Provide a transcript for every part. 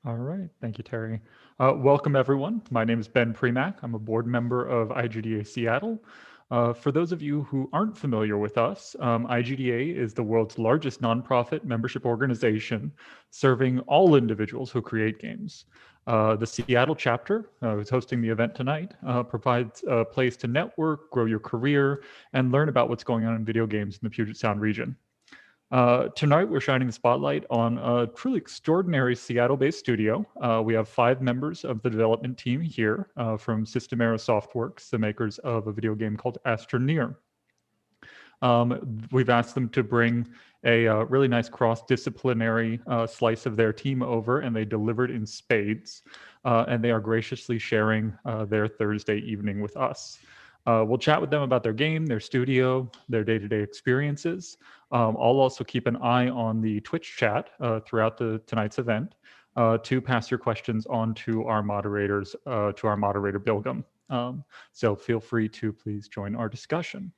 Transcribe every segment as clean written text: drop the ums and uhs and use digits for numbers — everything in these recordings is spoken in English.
All right. Thank you, Terry. Welcome, everyone. My name is Ben Premack. I'm a board member of IGDA Seattle. For those of you who aren't familiar with us, IGDA is the world's largest nonprofit membership organization serving all individuals who create games. The Seattle chapter, who's hosting the event tonight, provides a place to network, grow your career, and learn about what's going on in video games in the Puget Sound region. Tonight, we're shining the spotlight on a truly extraordinary Seattle-based studio. We have 5 members of the development team here from System Era Softworks, the makers of a video game called Astroneer. We've asked them to bring a really nice cross-disciplinary slice of their team over, and they delivered in spades. And they are graciously sharing their Thursday evening with us. We'll chat with them about their game, their studio, their day-to-day experiences. I'll also keep an eye on the Twitch chat throughout tonight's event to pass your questions on to our moderators, to our moderator, Bilgem. So feel free to please join our discussion.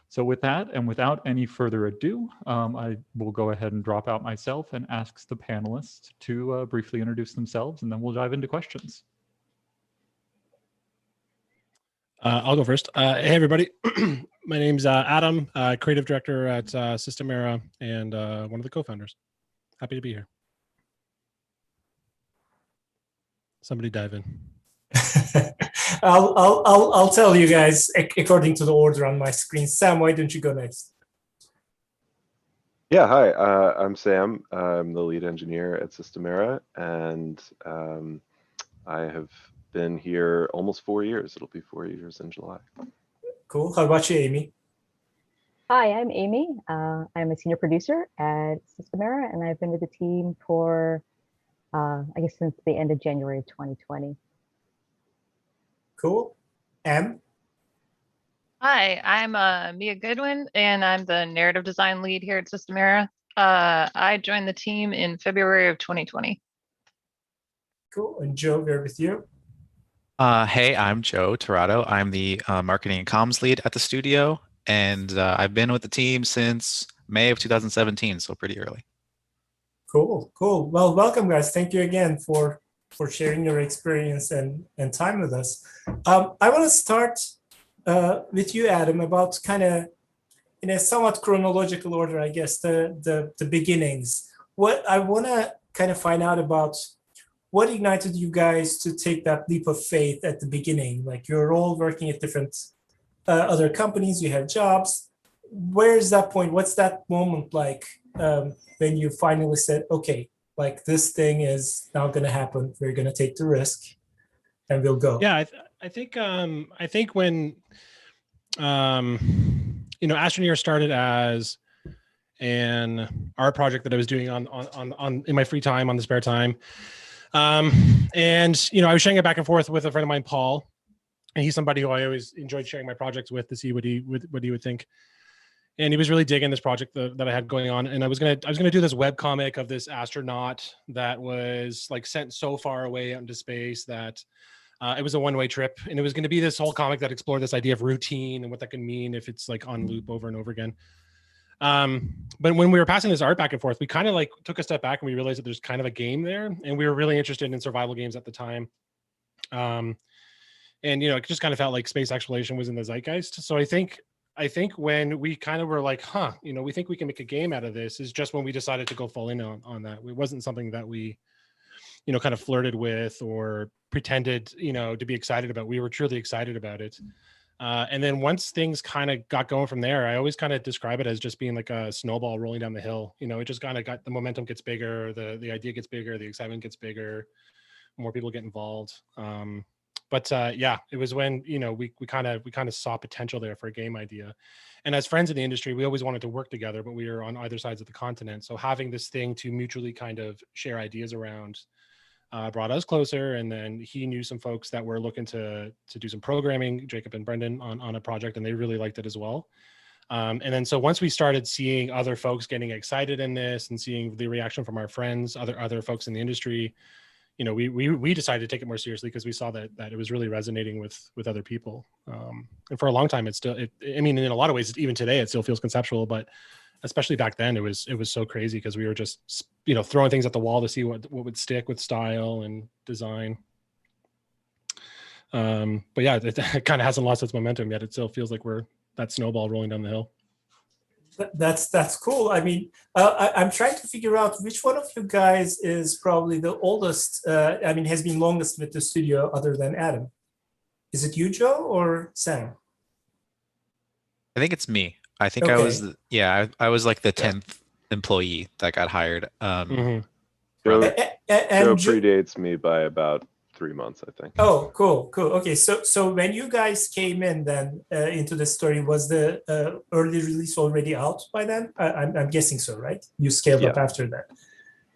So with that, and without any further ado, I will go ahead and drop out myself and ask the panelists to briefly introduce themselves, and then we'll dive into questions. I'll go first. Hey, everybody. My name's Adam, creative director at System Era and one of the co-founders. Happy to be here. Somebody dive in. I'll tell you guys according to the order on my screen. Sam, why don't you go next? Yeah, hi. I'm Sam. I'm the lead engineer at System Era, and I have been here almost 4 years. It'll be 4 years in July. Cool. How about you, Aimee? Hi, I'm Aimee. I'm a senior producer at System Era, and I've been with the team for, I guess, since the end of January of 2020. Cool. Em? Hi, I'm Mia Goodwin, and I'm the narrative design lead here at System Era. I joined the team in February of 2020. Cool. And Joe, we're with you. Hey, I'm Joe Torado. I'm the marketing and comms lead at the studio, and I've been with the team since May of 2017, so pretty early. Cool, cool. Well, welcome, guys. Thank you again for sharing your experience and time with us. I want to start with you, Adam, about kind of in a somewhat chronological order, I guess, the beginnings. What I want to kind of find out about what ignited you guys to take that leap of faith at the beginning? Like, you're all working at different other companies, you have jobs. Where's that point? What's that moment like when you finally said, okay, like this thing is now going to happen. We're going to take the risk and we'll go. Yeah, I think when Astroneer started as an art project that I was doing on in my free time, on the spare time. And I was sharing it back and forth with a friend of mine, Paul, and he's somebody who I always enjoyed sharing my projects with to see what he would think. And he was really digging this project that I had going on. And I was gonna do this web comic of this astronaut that was like sent so far away out into space that it was a one-way trip. And it was going to be this whole comic that explored this idea of routine and what that can mean if it's like on loop over and over again. But when we were passing this art back and forth, we kind of like took a step back and we realized that there's kind of a game there, and we were really interested in survival games at the time. And it just kind of felt like space exploration was in the zeitgeist. So I think when we kind of were like, we think we can make a game out of this, is just when we decided to go full in on that. It wasn't something that we, kind of flirted with or pretended, to be excited about. We were truly excited about it. And then once things kind of got going from there, I always kind of describe it as just being like a snowball rolling down the hill. It just kind of got, the momentum gets bigger, the idea gets bigger, the excitement gets bigger, more people get involved. But it was when, we kind of saw potential there for a game idea. And as friends in the industry, we always wanted to work together, but we were on either sides of the continent. So having this thing to mutually kind of share ideas around brought us closer. And then he knew some folks that were looking to do some programming, Jacob and Brendan, on a project, and they really liked it as well. And then so once we started seeing other folks getting excited in this and seeing the reaction from our friends, other folks in the industry, we decided to take it more seriously because we saw that it was really resonating with other people. And for a long time, in a lot of ways, even today, it still feels conceptual, but especially back then, it was so crazy because we were just, throwing things at the wall to see what would stick with style and design. But yeah, it kind of hasn't lost its momentum yet. It still feels like we're that snowball rolling down the hill. That's cool. I mean, I'm trying to figure out which one of you guys is probably the oldest. Has been longest with the studio other than Adam. Is it you, Joe, or Sam? I think it's me. I think I was, I was like the 10th employee that got hired. And Joe Joe- predates me by about 3 months, I think. Oh, cool. Okay, so when you guys came in then into the story, was the early release already out by then? I'm guessing so, right? You scaled up after that.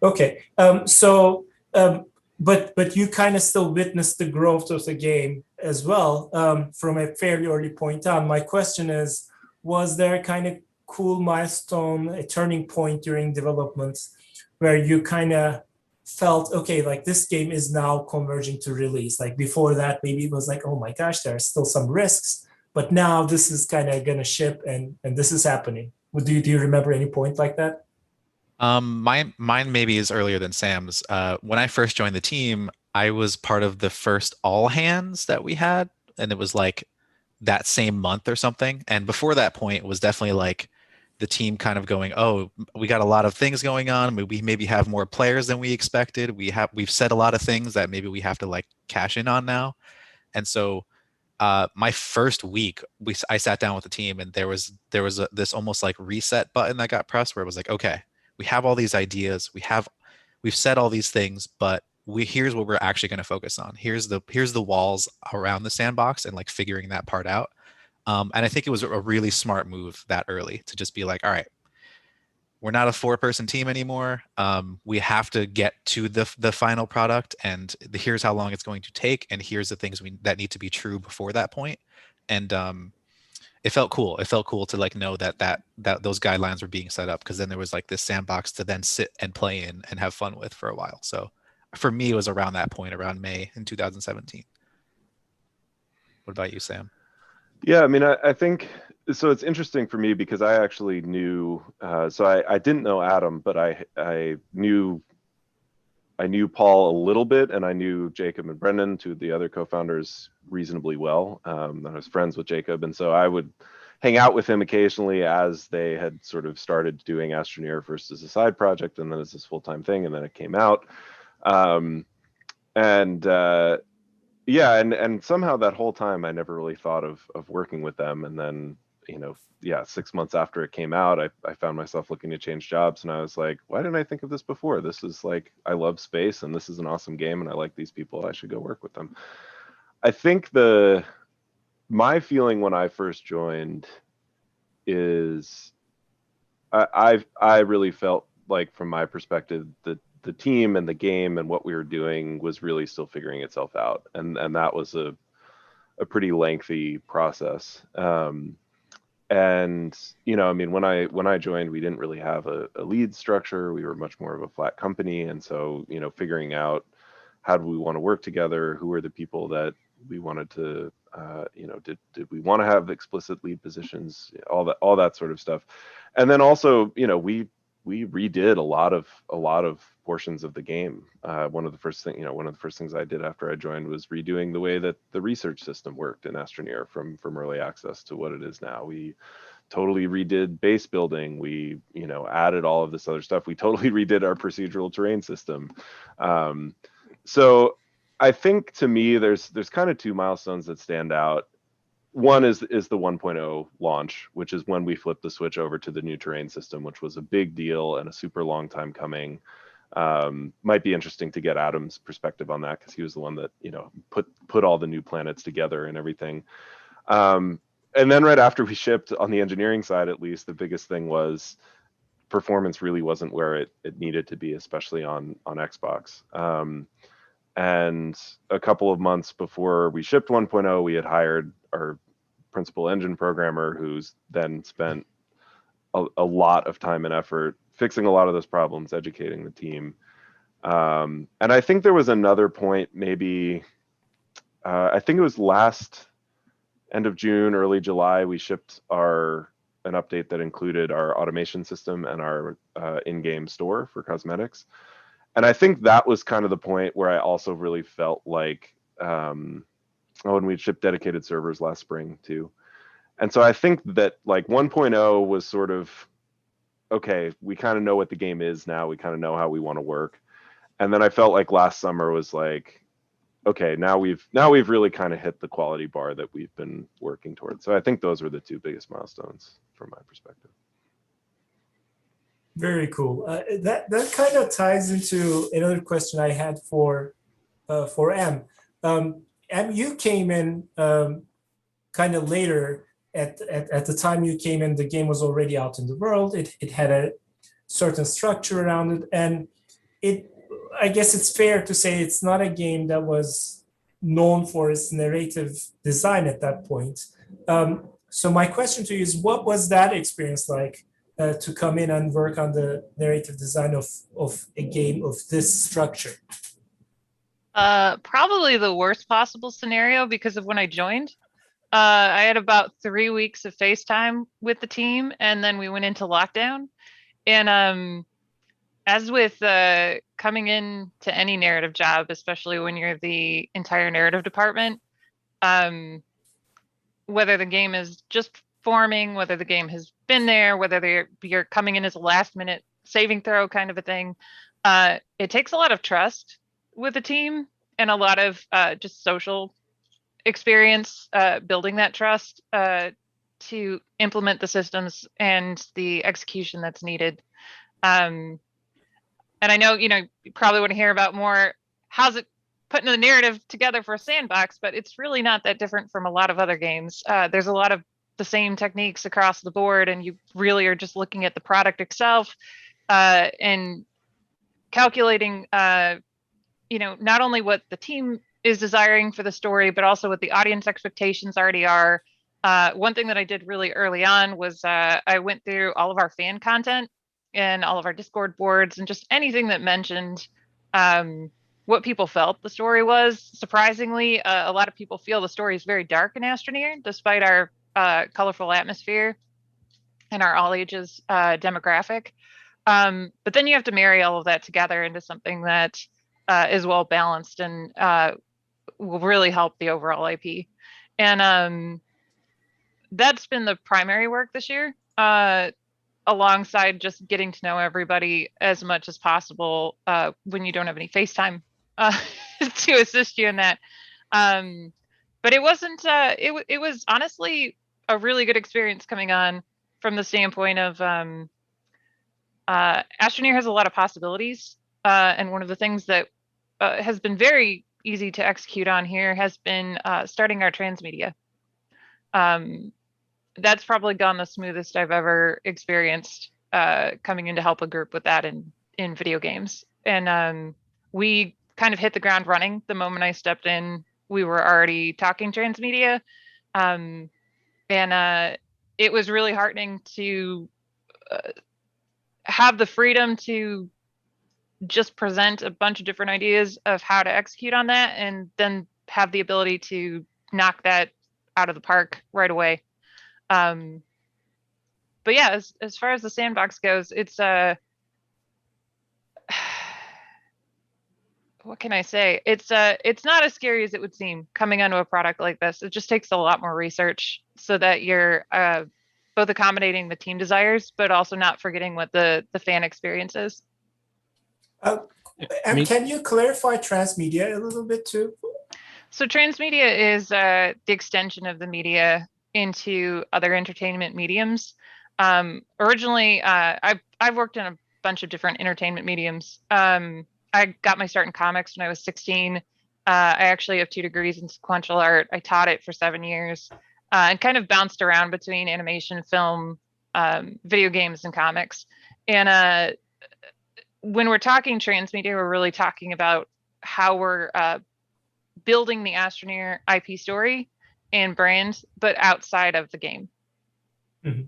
Okay, but you kind of still witnessed the growth of the game as well from a fairly early point on. My question is, was there a kind of cool milestone, a turning point during development where you kind of felt, okay, like this game is now converging to release? Like before that, maybe it was like, oh my gosh, there are still some risks, but now this is kind of gonna ship and this is happening. Do you remember any point like that? Mine maybe is earlier than Sam's. When I first joined the team, I was part of the first all hands that we had, and it was like that same month or something. And before that point, it was definitely like the team kind of going, oh, we got a lot of things going on. We maybe have more players than we expected. We've said a lot of things that maybe we have to like cash in on now. And so my first week, I sat down with the team, and there was this almost like reset button that got pressed where it was like, okay, we have all these ideas, we've said all these things, but here's what we're actually going to focus on. Here's the walls around the sandbox and like figuring that part out. And I think it was a really smart move that early to just be like, all right, we're not a 4-person team anymore. We have to get to the final product, and here's how long it's going to take, and here's the things that need to be true before that point. And it felt cool. It felt cool to like know that those guidelines were being set up, because then there was like this sandbox to then sit and play in and have fun with for a while. So for me, it was around that point, around May in 2017. What about you, Sam? Yeah, I mean, I think so. It's interesting for me because I actually knew. So I didn't know Adam, but I knew Paul a little bit, and I knew Jacob and Brendan, two of the other co-founders, reasonably well. I was friends with Jacob, and so I would hang out with him occasionally as they had sort of started doing Astroneer first as a side project, and then as this full-time thing, and then it came out. And somehow that whole time I never really thought of working with them. And then, 6 months after it came out, I found myself looking to change jobs, and I was like, why didn't I think of this before? This is like, I love space, and this is an awesome game, and I like these people. I should go work with them. I think my feeling when I first joined is I really felt like, from my perspective, that the team and the game and what we were doing was really still figuring itself out, and that was a pretty lengthy process. When I joined, we didn't really have a lead structure. We were much more of a flat company, and so figuring out how do we want to work together, who are the people that we wanted to did we want to have explicit lead positions, all that sort of stuff. And then also we redid a lot of portions of the game. One of the first things I did after I joined was redoing the way that the research system worked in Astroneer from early access to what it is now. We totally redid base building. We added all of this other stuff. We totally redid our procedural terrain system. So I think, to me, there's kind of two milestones that stand out. One is the 1.0 launch, which is when we flipped the switch over to the new terrain system, which was a big deal and a super long time coming. Might be interesting to get Adam's perspective on that, because he was the one that put all the new planets together and everything. And then right after we shipped, on the engineering side at least, the biggest thing was performance really wasn't where it needed to be, especially on Xbox. And a couple of months before we shipped 1.0, we had hired our principal engine programmer, who's then spent a lot of time and effort fixing a lot of those problems, educating the team. And I think there was another point, maybe, I think it was last end of June, early July, we shipped our an update that included our automation system and our in-game store for cosmetics. And I think that was kind of the point where I also really felt like, and we shipped dedicated servers last spring too. And so I think that like 1.0 was sort of, okay, we kind of know what the game is now. We kind of know how we want to work. And then I felt like last summer was like, okay, now we've really kind of hit the quality bar that we've been working towards. So I think those were the two biggest milestones from my perspective. Very cool. That kind of ties into another question I had for Em. Em, you came in kind of later. At the time you came in, the game was already out in the world. It had a certain structure around it, and I guess it's fair to say it's not a game that was known for its narrative design at that point. So my question to you is, what was that experience like to come in and work on the narrative design of a game of this structure? Probably the worst possible scenario because of when I joined. I had about 3 weeks of FaceTime with the team, and then we went into lockdown. And as with coming in to any narrative job, especially when you're the entire narrative department, whether the game is just forming, whether the game has been there, whether you're coming in as a last minute saving throw kind of a thing, it takes a lot of trust with the team and a lot of just social experience building that trust to implement the systems and the execution that's needed. And I know, you probably want to hear about more, how's it putting the narrative together for a sandbox, but it's really not that different from a lot of other games. There's a lot of the same techniques across the board, and you really are just looking at the product itself and calculating, not only what the team is desiring for the story, but also what the audience expectations already are. One thing that I did really early on was I went through all of our fan content and all of our Discord boards and just anything that mentioned what people felt the story was. Surprisingly, a lot of people feel the story is very dark in Astroneer, despite our colorful atmosphere and our all ages demographic. But then you have to marry all of that together into something that is well balanced and will really help the overall IP. And that's been the primary work this year, alongside just getting to know everybody as much as possible when you don't have any FaceTime to assist you in that. But it wasn't, it was honestly a really good experience coming on from the standpoint of Astroneer has a lot of possibilities. And one of the things that has been very easy to execute on here has been starting our transmedia. That's probably gone the smoothest I've ever experienced coming in to help a group with that in video games. And we kind of hit the ground running. The moment I stepped in, we were already talking transmedia. And it was really heartening to have the freedom to just present a bunch of different ideas of how to execute on that, and then have the ability to knock that out of the park right away. But yeah, as far as the sandbox goes, it's what can I say? It's not as scary as it would seem coming onto a product like this. It just takes a lot more research so that you're both accommodating the team desires, but also not forgetting what the fan experience is. And can you clarify transmedia a little bit too? So transmedia is the extension of the media into other entertainment mediums. Originally, I've worked in a bunch of different entertainment mediums. I got my start in comics when I was 16. I actually have 2 degrees in sequential art. I taught it for 7 years and kind of bounced around between animation, film, video games, and comics. And when we're talking transmedia, we're really talking about how we're building the Astroneer IP story and brand, but outside of the game. Mm-hmm.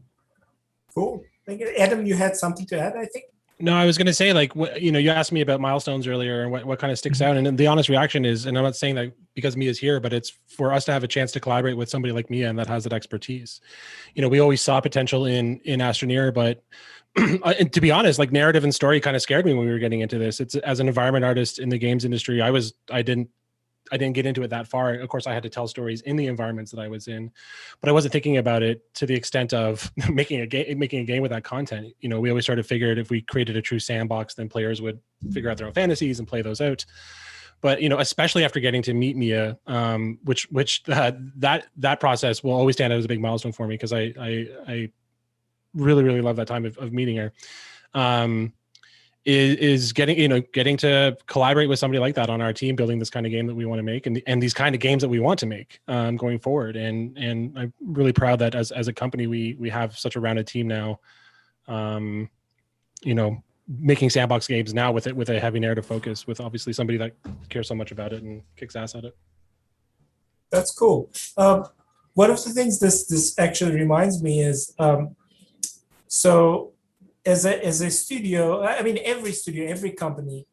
Cool. Thank you. Adam, you had something to add, I think? No, I was going to say, like, you asked me about milestones earlier and what kind of sticks out. And the honest reaction is, and I'm not saying that because Mia's here, but it's for us to have a chance to collaborate with somebody like Mia and that has that expertise. We always saw potential in Astroneer, but and to be honest, like narrative and story kind of scared me when we were getting into this. It's as an environment artist in the games industry, I didn't get into it that far. Of course, I had to tell stories in the environments that I was in, but I wasn't thinking about it to the extent of making a game with that content. We always sort of figured if we created a true sandbox, then players would figure out their own fantasies and play those out. But especially after getting to meet Mia, which that process will always stand out as a big milestone for me because I really love that time of meeting her. Is getting to collaborate with somebody like that on our team, building this kind of game that we want to make, and these kind of games that we want to make going forward. And I'm really proud that as a company we have such a rounded team now. Making sandbox games now with a heavy narrative focus, with obviously somebody that cares so much about it and kicks ass at it. That's cool. One of the things this actually reminds me is so. As a studio, I mean, every studio, every company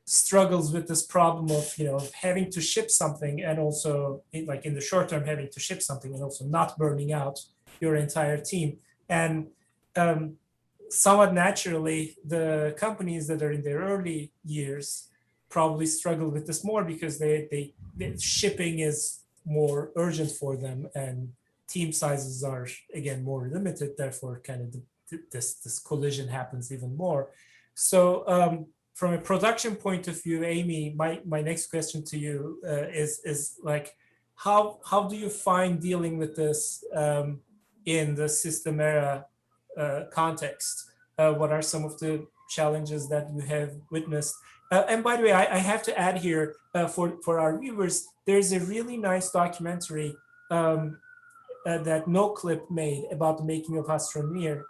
struggles with this problem of having to ship something, and also like in the short term having to ship something, and also not burning out your entire team. And somewhat naturally, the companies that are in their early years probably struggle with this more because the shipping is more urgent for them, and team sizes are again more limited. Therefore, kind of this collision happens even more. So from a production point of view, Aimee, my next question to you is like, how do you find dealing with this in the System Era context? What are some of the challenges that you have witnessed? And by the way, I have to add here for our viewers, there's a really nice documentary that NoClip made about the making of Astroneer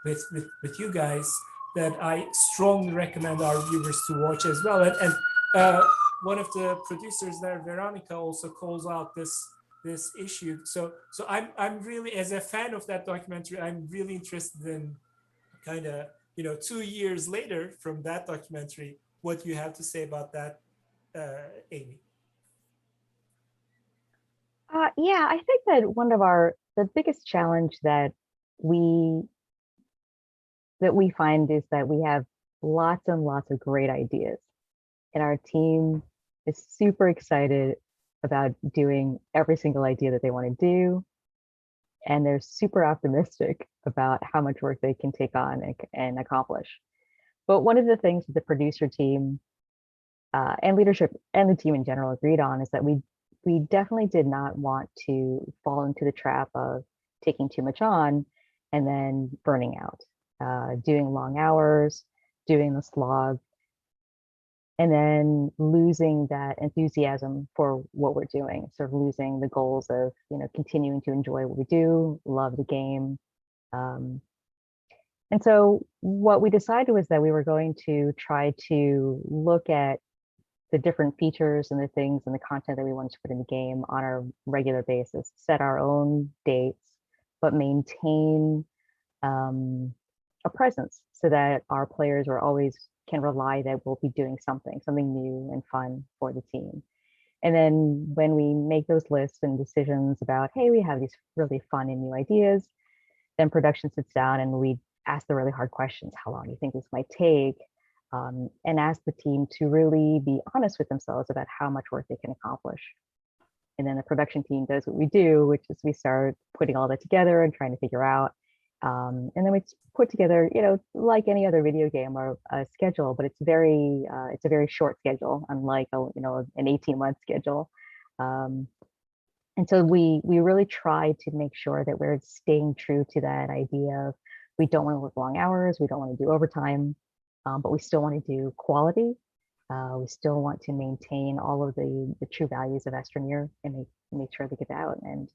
with you guys that I strongly recommend our viewers to watch as well. And one of the producers there, Veronica, also calls out this issue. So I'm really, as a fan of that documentary, I'm really interested in kind of 2 years later from that documentary, what you have to say about that, Aimee. Yeah, I think that one of the biggest challenge that we find is that we have lots and lots of great ideas, and our team is super excited about doing every single idea that they want to do, and they're super optimistic about how much work they can take on and accomplish. But one of the things that the producer team and leadership and the team in general agreed on is that we definitely did not want to fall into the trap of taking too much on and then burning out, doing long hours, doing the slog, and then losing that enthusiasm for what we're doing, sort of losing the goals of continuing to enjoy what we do, love the game. And so what we decided was that we were going to try to look at the different features and the things and the content that we wanted to put in the game on a regular basis, set our own dates, but maintain a presence so that our players can rely that we'll be doing something new and fun for the team. And then when we make those lists and decisions about, hey, we have these really fun and new ideas, then production sits down and we ask the really hard questions. How long do you think this might take? And ask the team to really be honest with themselves about how much work they can accomplish. And then the production team does what we do, which is we start putting all that together and trying to figure out. And then we put together, like any other video game, or a schedule, but it's a very short schedule, unlike an 18-month schedule. And so we really try to make sure that we're staying true to that idea of we don't want to work long hours, we don't want to do overtime. But we still want to do quality. We still want to maintain all of the true values of Astroneer and make sure they get out. And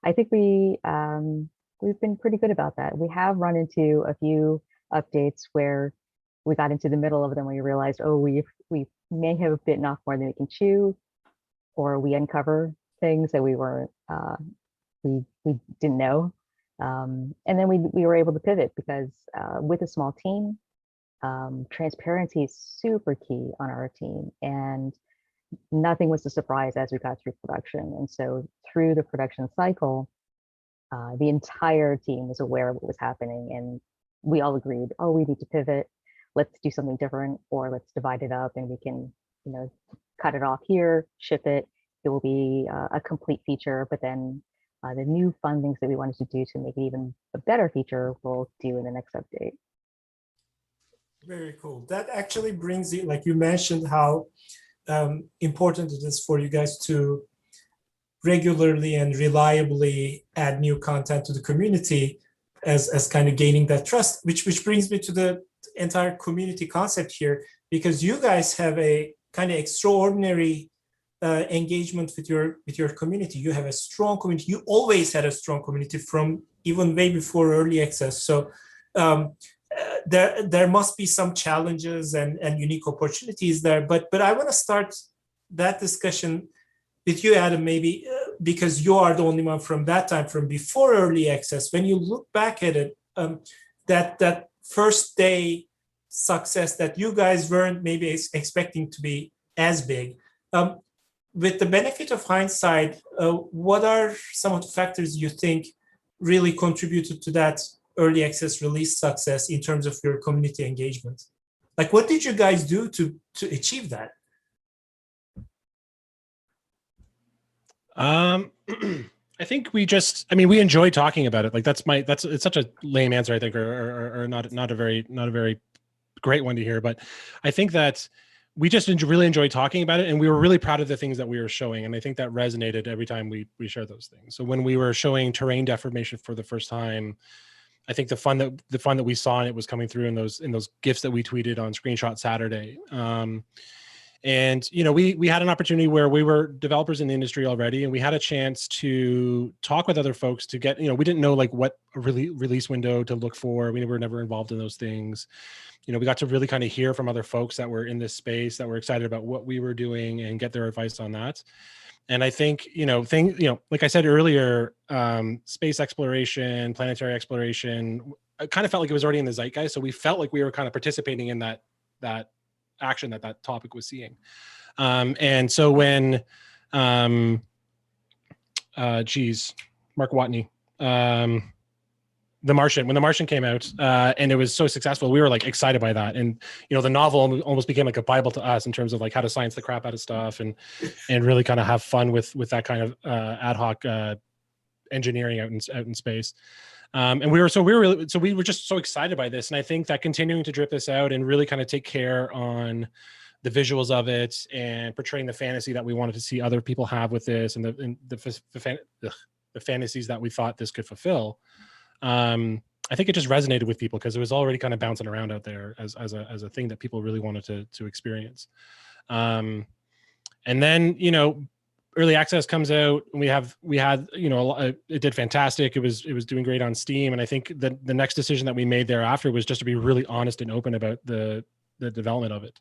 I think we've been pretty good about that. We have run into a few updates where we got into the middle of them where we realized, oh, we may have bitten off more than we can chew, or we uncover things that we didn't know. And then we were able to pivot because with a small team, Transparency is super key on our team, and nothing was a surprise as we got through production. And so through the production cycle, the entire team was aware of what was happening, and we all agreed, oh, we need to pivot. Let's do something different, or let's divide it up and we can, cut it off here, ship it. It will be a complete feature, but then the new fun things that we wanted to do to make it even a better feature, we'll do in the next update. Very cool. That actually brings it, like you mentioned, how important it is for you guys to regularly and reliably add new content to the community as kind of gaining that trust, which brings me to the entire community concept here, because you guys have a kind of extraordinary engagement with your community. You have a strong community. You always had a strong community from even way before early access. So there must be some challenges and unique opportunities there. But I want to start that discussion with you, Adam, maybe because you are the only one from that time, from before early access. When you look back at it, that first day success that you guys weren't maybe expecting to be as big. With the benefit of hindsight, what are some of the factors you think really contributed to that early access release success in terms of your community engagement? Like, what did you guys do to achieve that? I think we enjoy talking about it. Like it's such a lame answer, I think, or not a very great one to hear. But I think that we just really enjoy talking about it, and we were really proud of the things that we were showing, and I think that resonated every time we shared those things. So when we were showing terrain deformation for the first time, I think the fun that we saw in it was coming through in those GIFs that we tweeted on Screenshot Saturday. And we had an opportunity where we were developers in the industry already, and we had a chance to talk with other folks to get, we didn't know like what a release window to look for. We were never involved in those things. We got to really kind of hear from other folks that were in this space, that were excited about what we were doing, and get their advice on that. And I think, like I said earlier, space exploration, planetary exploration, I kind of felt like it was already in the zeitgeist. So we felt like we were kind of participating in that action that topic was seeing. And so when, Mark Watney, when The Martian came out, and it was so successful, we were like excited by that. And, the novel almost became like a Bible to us in terms of like how to science the crap out of stuff and really kind of have fun with that kind of ad hoc engineering out in space. And we were just so excited by this. And I think that continuing to drip this out and really kind of take care on the visuals of it and portraying the fantasy that we wanted to see other people have with this, and the fantasies that we thought this could fulfill. I think it just resonated with people because it was already kind of bouncing around out there as a thing that people really wanted to experience. And then, early access comes out, and we had it did fantastic. It was doing great on Steam. And I think that the next decision that we made thereafter was just to be really honest and open about the development of it.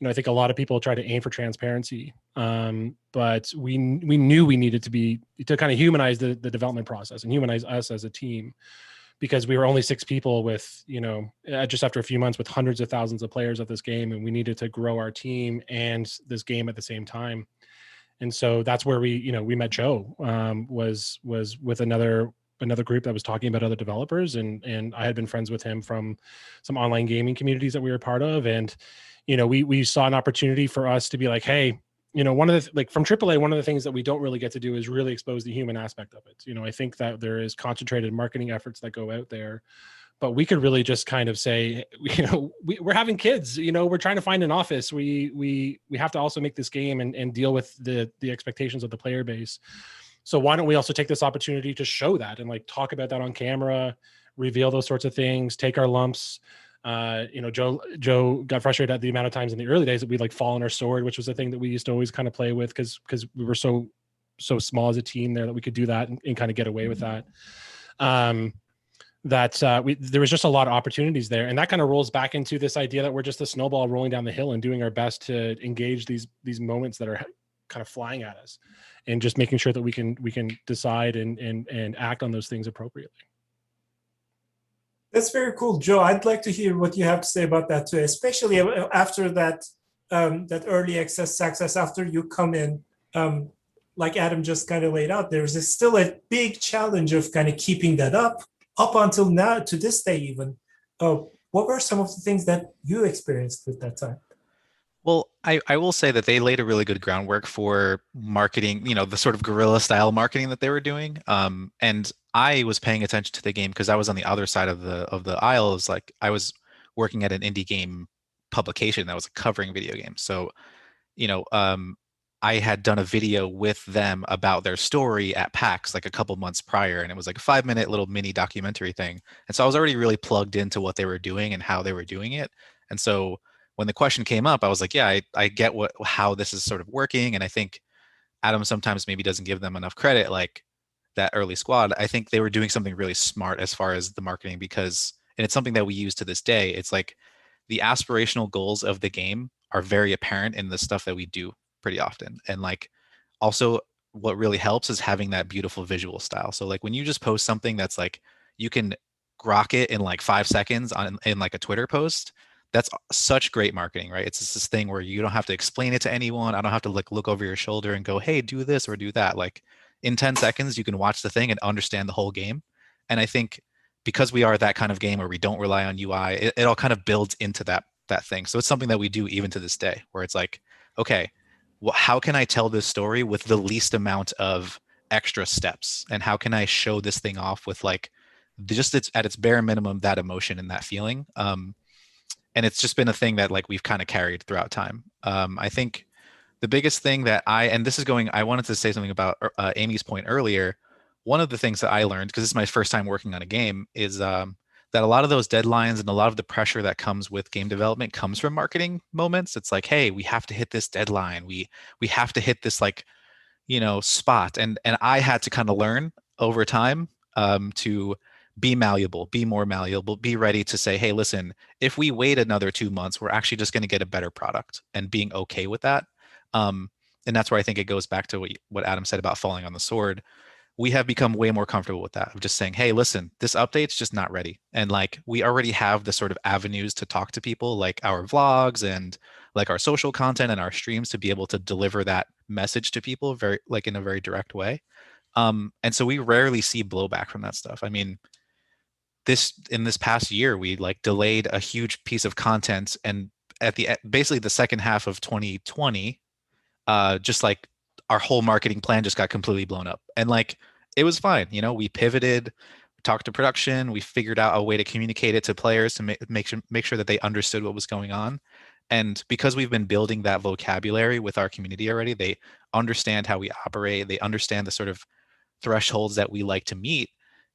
I think a lot of people try to aim for transparency, but we knew we needed to kind of humanize the development process and humanize us as a team, because we were only 6 people with, just after a few months, with hundreds of thousands of players of this game, and we needed to grow our team and this game at the same time. And so that's where we met Joe, was with another group that was talking about other developers, and I had been friends with him from some online gaming communities that we were part of, and we saw an opportunity for us to be like, hey, one of the from AAA, one of the things that we don't really get to do is really expose the human aspect of it. I think that there is concentrated marketing efforts that go out there, but we could really just kind of say, we're having kids, we're trying to find an office. We have to also make this game and deal with the expectations of the player base. So why don't we also take this opportunity to show that and like talk about that on camera, reveal those sorts of things, take our lumps. Joe got frustrated at the amount of times in the early days that we'd like fall on our sword, which was a thing that we used to always kind of play with because we were so small as a team there that we could do that and kind of get away with that. There was just a lot of opportunities there, and that kind of rolls back into this idea that we're just a snowball rolling down the hill and doing our best to engage these moments that are kind of flying at us, and just making sure that we can decide and act on those things appropriately. That's very cool, Joe. I'd like to hear what you have to say about that too, especially after that that early access success. After you come in, like Adam just kind of laid out, there's still a big challenge of kind of keeping that up until now, to this day even. What were some of the things that you experienced at that time? Well, I will say that they laid a really good groundwork for marketing, the sort of guerrilla style marketing that they were doing. And I was paying attention to the game because I was on the other side of the aisle. It was like I was working at an indie game publication that was covering video games. So, I had done a video with them about their story at PAX like a couple months prior, and it was like a 5-minute little mini documentary thing. And so I was already really plugged into what they were doing and how they were doing it. And so when the question came up, I was like, yeah, I get how this is sort of working. And I think Adam sometimes maybe doesn't give them enough credit, like that early squad. I think they were doing something really smart as far as the marketing, because, and it's something that we use to this day. It's like the aspirational goals of the game are very apparent in the stuff that we do pretty often. And like also what really helps is having that beautiful visual style. So like when you just post something that's like, you can grok it in like 5 seconds in like a Twitter post, that's such great marketing, right? It's just this thing where you don't have to explain it to anyone. I don't have to like look over your shoulder and go, hey, do this or do that. Like in 10 seconds, you can watch the thing and understand the whole game. And I think because we are that kind of game where we don't rely on UI, it all kind of builds into that thing. So it's something that we do even to this day, where it's like, okay, well, how can I tell this story with the least amount of extra steps? And how can I show this thing off with like just at its bare minimum, that emotion and that feeling? And it's just been a thing that like we've kind of carried throughout time. I think the biggest thing that I wanted to say something about Aimee's point earlier. One of the things that I learned, because this is my first time working on a game, is that a lot of those deadlines and a lot of the pressure that comes with game development comes from marketing moments. It's like, hey, we have to hit this deadline. We have to hit this like, spot. And I had to kind of learn over time to be malleable, be more malleable, be ready to say, hey, listen, if we wait another 2 months, we're actually just going to get a better product, and being okay with that. And that's where I think it goes back to what Adam said about falling on the sword. We have become way more comfortable with that, of just saying, hey, listen, this update's just not ready. And like, we already have the sort of avenues to talk to people, like our vlogs and like our social content and our streams, to be able to deliver that message to people very like in a very direct way. And so we rarely see blowback from that stuff. I mean, in this past year, we like delayed a huge piece of content, and at basically the second half of 2020, just like our whole marketing plan just got completely blown up. And like, it was fine. We pivoted, talked to production, we figured out a way to communicate it to players to make sure that they understood what was going on. And because we've been building that vocabulary with our community already, they understand how we operate, they understand the sort of thresholds that we like to meet.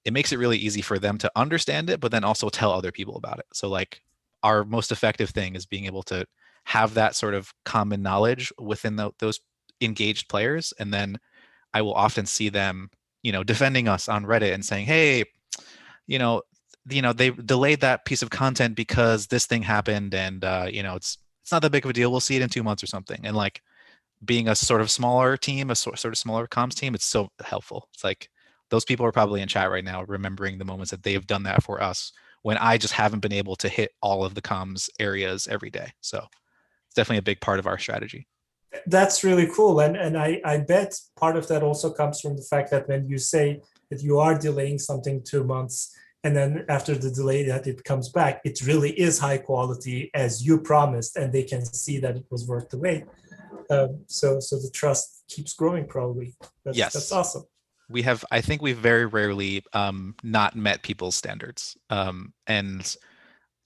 It makes it really easy for them to understand it, but then also tell other people about it. So like, our most effective thing is being able to have that sort of common knowledge within those engaged players. And then I will often see them, defending us on Reddit and saying, hey, they delayed that piece of content because this thing happened, and it's not that big of a deal. We'll see it in 2 months or something. And like, being a sort of smaller team, a sort of smaller comms team, it's so helpful. It's like, those people are probably in chat right now remembering the moments that they've done that for us when I just haven't been able to hit all of the comms areas every day. So it's definitely a big part of our strategy. That's really cool. And I bet part of that also comes from the fact that when you say that you are delaying something 2 months, and then after the delay that it comes back, it really is high quality as you promised, and they can see that it was worth the wait. So the trust keeps growing probably. Yes. That's awesome. I think we've very rarely not met people's standards. And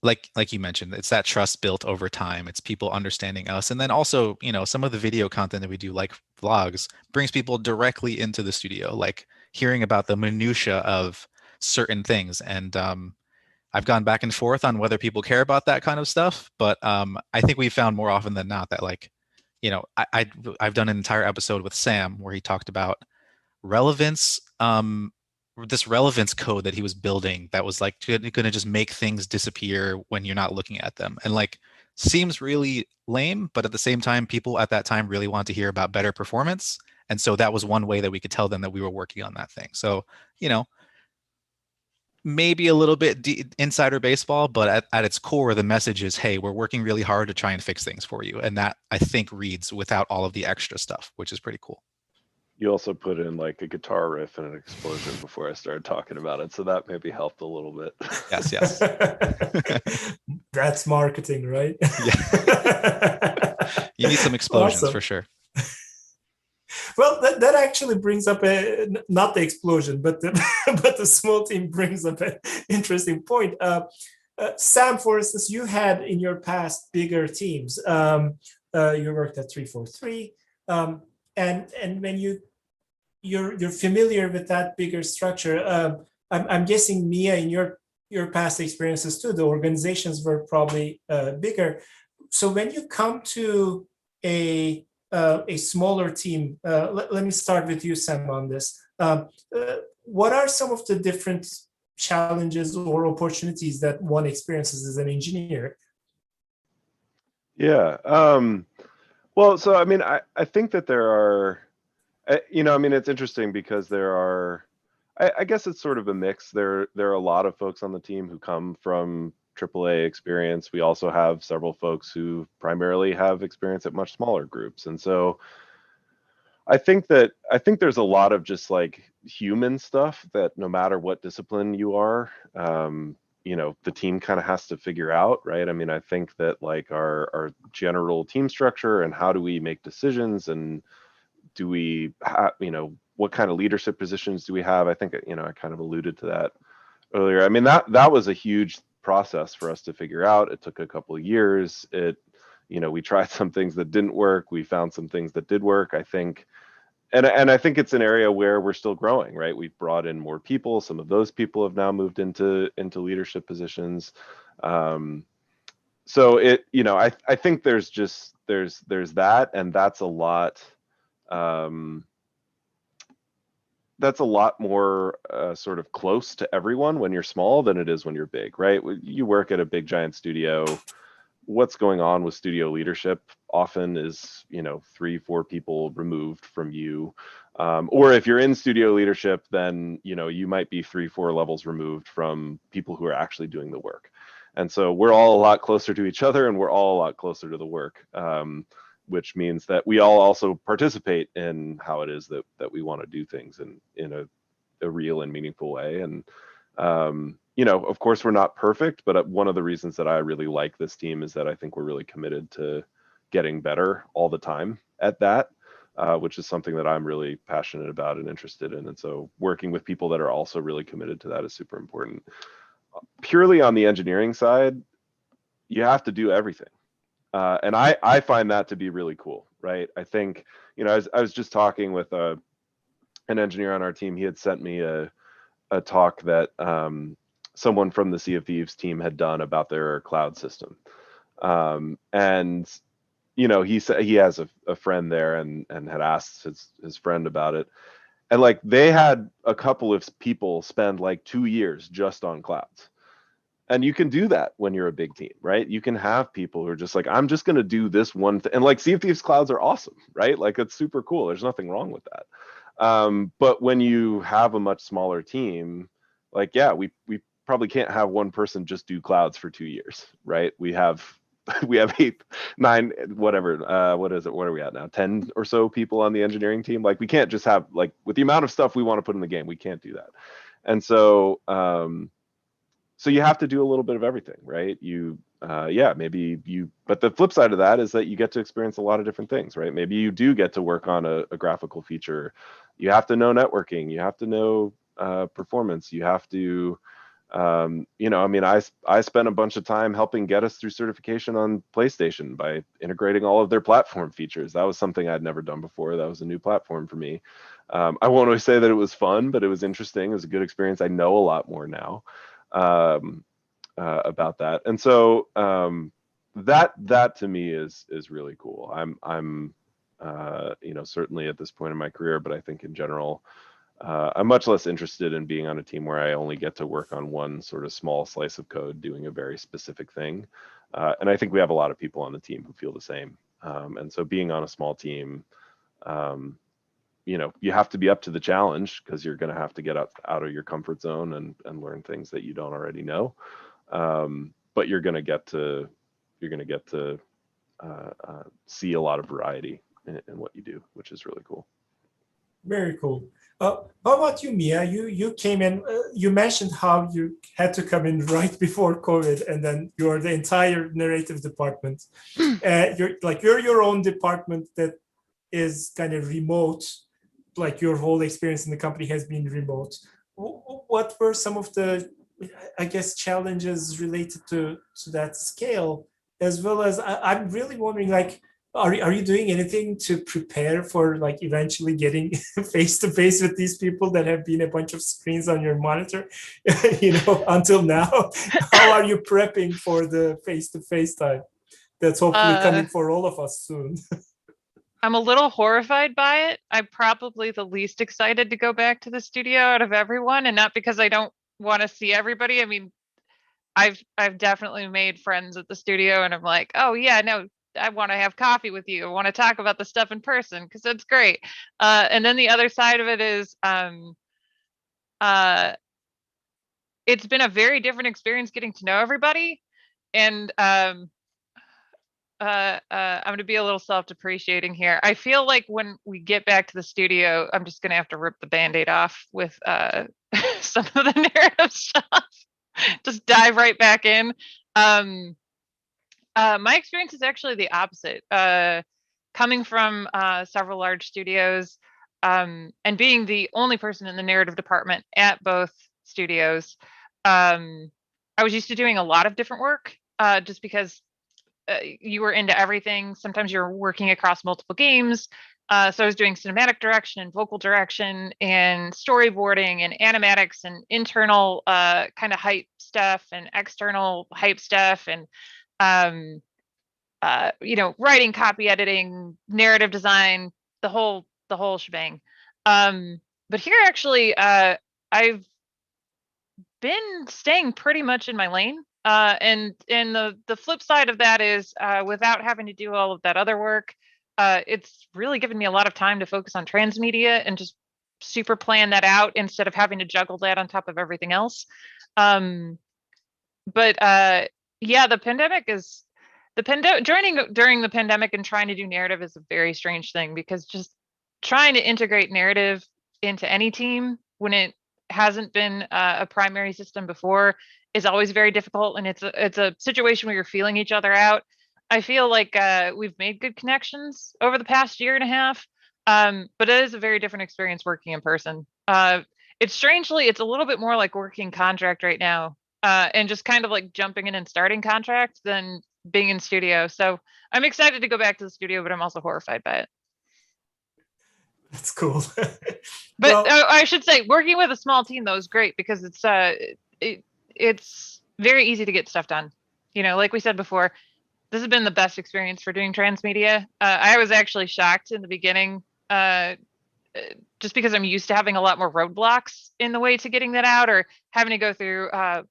like you mentioned, it's that trust built over time. It's people understanding us. And then also, some of the video content that we do, like vlogs, brings people directly into the studio, like hearing about the minutia of certain things. And I've gone back and forth on whether people care about that kind of stuff. But I think we found more often than not that, like, I've done an entire episode with Sam where he talked about relevance, this relevance code that he was building that was like going to just make things disappear when you're not looking at them, and like, seems really lame, but at the same time, people at that time really wanted to hear about better performance, and so that was one way that we could tell them that we were working on that thing. So maybe a little bit insider baseball, but at its core, the message is, hey, we're working really hard to try and fix things for you. And that, I think, reads without all of the extra stuff, which is pretty cool. You also put in like a guitar riff and an explosion before I started talking about it, so that maybe helped a little bit. Yes, yes. That's marketing, right? Yeah. You need some explosions. Awesome. For sure. Well, that actually brings up not the explosion, but but the small team brings up an interesting point. Sam, for instance, you had in your past bigger teams. You worked at 343, and when you're familiar with that bigger structure. I'm guessing, Mia, in your past experiences too, the organizations were probably bigger. So when you come to a smaller team, let me start with you, Sam, on this. What are some of the different challenges or opportunities that one experiences as an engineer? Yeah. Well, so I mean, I think that there are, you know, I mean, it's interesting because there are, I guess it's sort of a mix. There are a lot of folks on the team who come from AAA experience. We also have several folks who primarily have experience at much smaller groups. And so I think there's a lot of just like human stuff that no matter what discipline you are, you know, the team kind of has to figure out, right? I mean, I think that like our general team structure and how do we make decisions and do we have, you know, what kind of leadership positions do we have? I think, you know, I kind of alluded to that earlier. I mean, that was a huge process for us to figure out. It took a couple of years. You know, we tried some things that didn't work. We found some things that did work, I think. And I think it's an area where we're still growing, right? We've brought in more people. Some of those people have now moved into leadership positions. So it, you know, I think there's that, and that's a lot. That's a lot more sort of close to everyone when you're small than it is when you're big, right? You work at a big giant studio. What's going on with studio leadership often is, you know, 3-4 people removed from you. Or if you're in studio leadership, then, you know, you might be 3-4 levels removed from people who are actually doing the work. And so we're all a lot closer to each other and we're all a lot closer to the work, which means that we all also participate in how it is that we want to do things in a real and meaningful way. And, you know, of course, we're not perfect, but one of the reasons that I really like this team is that I think we're really committed to getting better all the time at that, which is something that I'm really passionate about and interested in. And so working with people that are also really committed to that is super important. Purely on the engineering side, you have to do everything. And I find that to be really cool, right? I think, you know, I was just talking with an engineer on our team. He had sent me a talk that someone from the Sea of Thieves team had done about their cloud system. And, you know, he said he has a friend there and had asked his friend about it. And like they had a couple of people spend like 2 years just on clouds. And you can do that when you're a big team, right? You can have people who are just like, I'm just going to do this one thing. And like Sea of Thieves clouds are awesome, right? Like it's super cool. There's nothing wrong with that. But when you have a much smaller team, like, yeah, we probably can't have one person just do clouds for 2 years, right? We have 8, 9, whatever. What is it? What are we at now? 10 or so people on the engineering team. Like we can't just have, like, with the amount of stuff we want to put in the game, we can't do that. And so, so you have to do a little bit of everything, right? But the flip side of that is that you get to experience a lot of different things, right? Maybe you do get to work on a graphical feature. You have to know networking. You have to know performance. You have to, you know, I mean, I spent a bunch of time helping get us through certification on PlayStation by integrating all of their platform features. That was something I'd never done before. That was a new platform for me. I won't always say that it was fun, but it was interesting. It was a good experience. I know a lot more now about that. And so that to me is really cool. I'm you know, certainly at this point in my career, but I think in general, I'm much less interested in being on a team where I only get to work on one sort of small slice of code doing a very specific thing. And I think we have a lot of people on the team who feel the same. And so being on a small team, you have to be up to the challenge because you're going to have to get out of your comfort zone and learn things that you don't already know. But you're going to get to see a lot of variety in what you do, which is really cool. Very cool. How about you, Mia? You came in. You mentioned how you had to come in right before COVID, and then you're the entire narrative department. You're your own department that is kind of remote. Like your whole experience in the company has been remote. What were some of the, I guess, challenges related to that scale, as well as I'm really wondering, like, are you doing anything to prepare for like eventually getting face to face with these people that have been a bunch of screens on your monitor, until now? How are you prepping for the face to face time that's hopefully coming for all of us soon? I'm a little horrified by it. I'm probably the least excited to go back to the studio out of everyone, and not because I don't want to see everybody. I mean, I've definitely made friends at the studio, and I'm like, oh yeah, no, I want to have coffee with you. I want to talk about the stuff in person because it's great. And then the other side of it is, it's been a very different experience getting to know everybody, and I'm going to be a little self-depreciating here. I feel like when we get back to the studio, I'm just going to have to rip the Band-Aid off with some of the narrative stuff. Just dive right back in. My experience is actually the opposite. Coming from several large studios, and being the only person in the narrative department at both studios, I was used to doing a lot of different work, just because you were into everything. Sometimes you're working across multiple games. So I was doing cinematic direction and vocal direction and storyboarding and animatics and internal kind of hype stuff and external hype stuff, and writing, copy editing, narrative design, the whole shebang. But here actually, I've been staying pretty much in my lane. And the flip side of that is, without having to do all of that other work, it's really given me a lot of time to focus on transmedia and just super plan that out instead of having to juggle that on top of everything else. But yeah, the pandemic is joining during the pandemic and trying to do narrative is a very strange thing, because just trying to integrate narrative into any team when it hasn't been a primary system before is always very difficult, and it's a situation where you're feeling each other out. I feel like we've made good connections over the past year and a half, but it is a very different experience working in person. It's a little bit more like working contract right now, and just kind of like jumping in and starting contract than being in studio. So I'm excited to go back to the studio, but I'm also horrified by it. That's cool. But I should say, working with a small team though is great, because it's very easy to get stuff done. Like we said before, this has been the best experience for doing transmedia. I was actually shocked in the beginning, just because I'm used to having a lot more roadblocks in the way to getting that out, or having to go through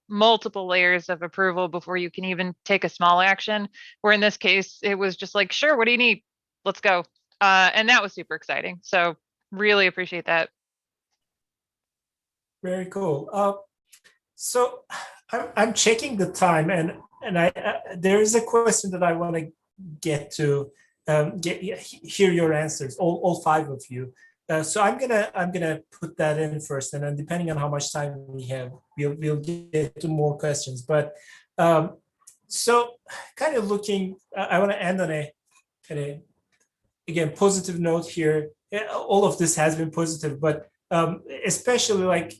multiple layers of approval before you can even take a small action. Where in this case, it was just like, sure, what do you need? Let's go. And that was super exciting. So really appreciate that. Very cool. So I'm checking the time, and there is a question that I want to get to, hear your answers, all five of you. So I'm gonna put that in first, and then depending on how much time we have, we'll get to more questions. But so kind of looking, I want to end on a again positive note here. All of this has been positive, but especially like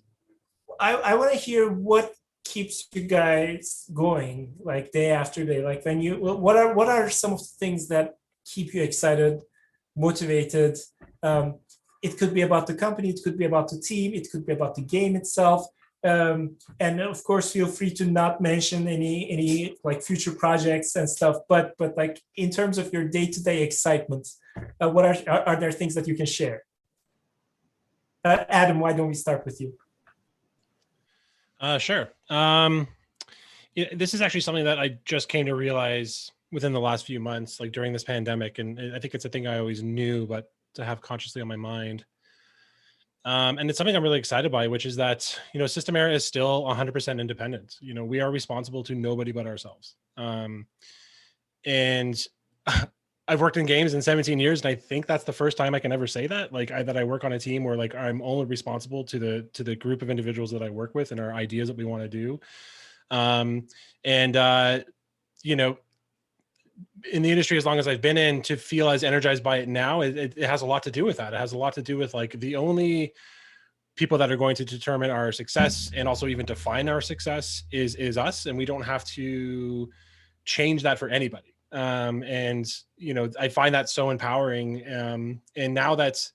I want to hear what keeps you guys going, like day after day. Like what are some of the things that keep you excited, motivated? It could be about the company, it could be about the team, it could be about the game itself. And of course, feel free to not mention any like future projects and stuff. But like in terms of your day-to-day excitement, what are there things that you can share? Adam, why don't we start with you? Sure. This is actually something that I just came to realize within the last few months, like during this pandemic. And I think it's a thing I always knew, but to have consciously on my mind. And it's something I'm really excited by, which is that, System Era is still 100% independent. We are responsible to nobody but ourselves. And I've worked in games in 17 years, and I think that's the first time I can ever say that, that I work on a team where I'm only responsible to the group of individuals that I work with and our ideas that we want to do. In the industry, as long as I've been in, to feel as energized by it now, it has a lot to do with that. It has a lot to do with the only people that are going to determine our success and also even define our success is us, and we don't have to change that for anybody. I find that so empowering. And now that's,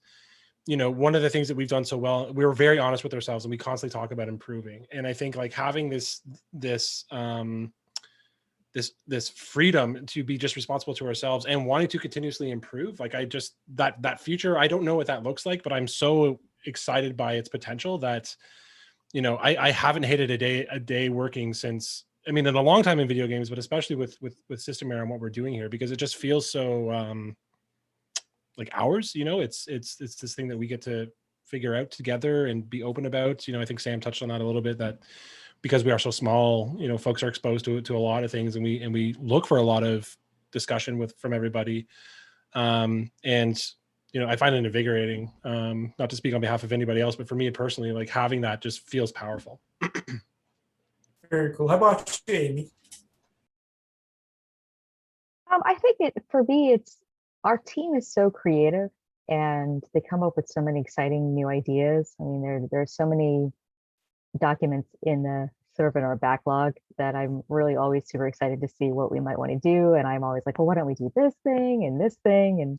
one of the things that we've done so well, we were very honest with ourselves, and we constantly talk about improving. And I think having this freedom to be just responsible to ourselves and wanting to continuously improve, that future, I don't know what that looks like, but I'm so excited by its potential that, I haven't hated a day working since, in a long time in video games, but especially with System Era and what we're doing here, because it just feels so like ours. It's this thing that we get to figure out together and be open about. I think Sam touched on that a little bit, that because we are so small, folks are exposed to a lot of things, and we look for a lot of discussion from everybody. I find it invigorating, not to speak on behalf of anybody else, but for me personally, having that just feels powerful. Very cool. How about you, Aimee? I think for me, our team is so creative, and they come up with so many exciting new ideas. There are so many documents in our backlog that I'm really always super excited to see what we might want to do. And I'm always like, well, why don't we do this thing and this thing? And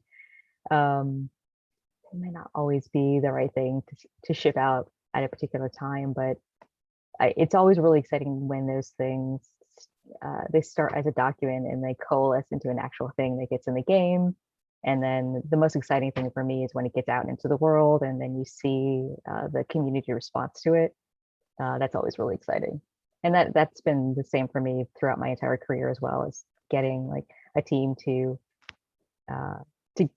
it may not always be the right thing to ship out at a particular time, but it's always really exciting when those things, they start as a document and they coalesce into an actual thing that gets in the game. And then the most exciting thing for me is when it gets out into the world, and then you see the community response to it. That's always really exciting. And that's been the same for me throughout my entire career, as well as getting a team to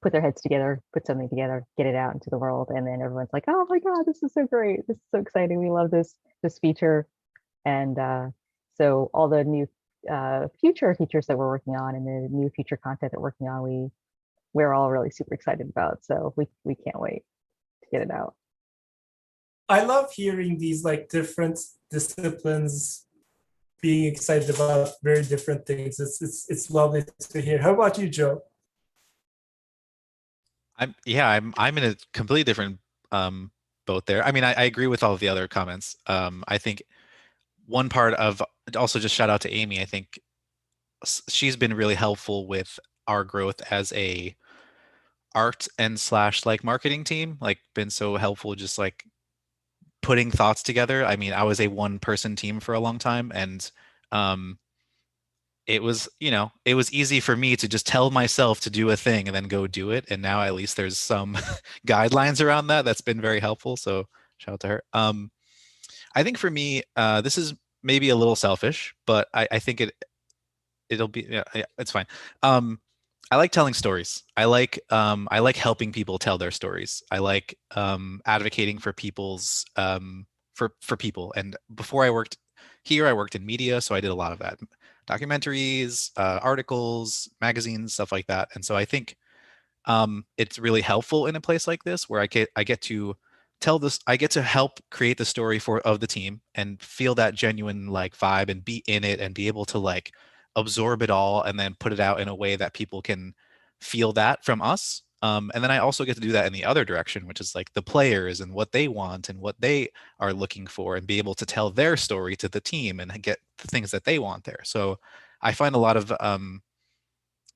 put their heads together, put something together, get it out into the world. And then everyone's like, oh my God, this is so great. This is so exciting. We love this feature. And so all the new future features that we're working on and the new future content that we're working on, we're all really super excited about. So we can't wait to get it out. I love hearing these different disciplines being excited about very different things. It's lovely to hear. How about you, Joe? I'm in a completely different boat there. I agree with all of the other comments. I think one part of, also just shout out to Aimee. I think she's been really helpful with our growth as a art and / marketing team. Been so helpful, just putting thoughts together. I was a one-person team for a long time, and it was easy for me to just tell myself to do a thing and then go do it. And now at least there's some guidelines around that. That's been very helpful. So shout out to her. I think for me, this is maybe a little selfish, but I think it'll be, yeah, it's fine. I like telling stories. I like helping people tell their stories. I like advocating for people's for people. And before I worked here, I worked in media, so I did a lot of that. Documentaries, articles, magazines, stuff like that. And so I think it's really helpful in a place like this, where I get to tell this, I get to help create the story of the team and feel that genuine vibe and be in it and be able to absorb it all and then put it out in a way that people can feel that from us. And then I also get to do that in the other direction, which is the players and what they want and what they are looking for, and be able to tell their story to the team and get the things that they want there. So I find a lot of the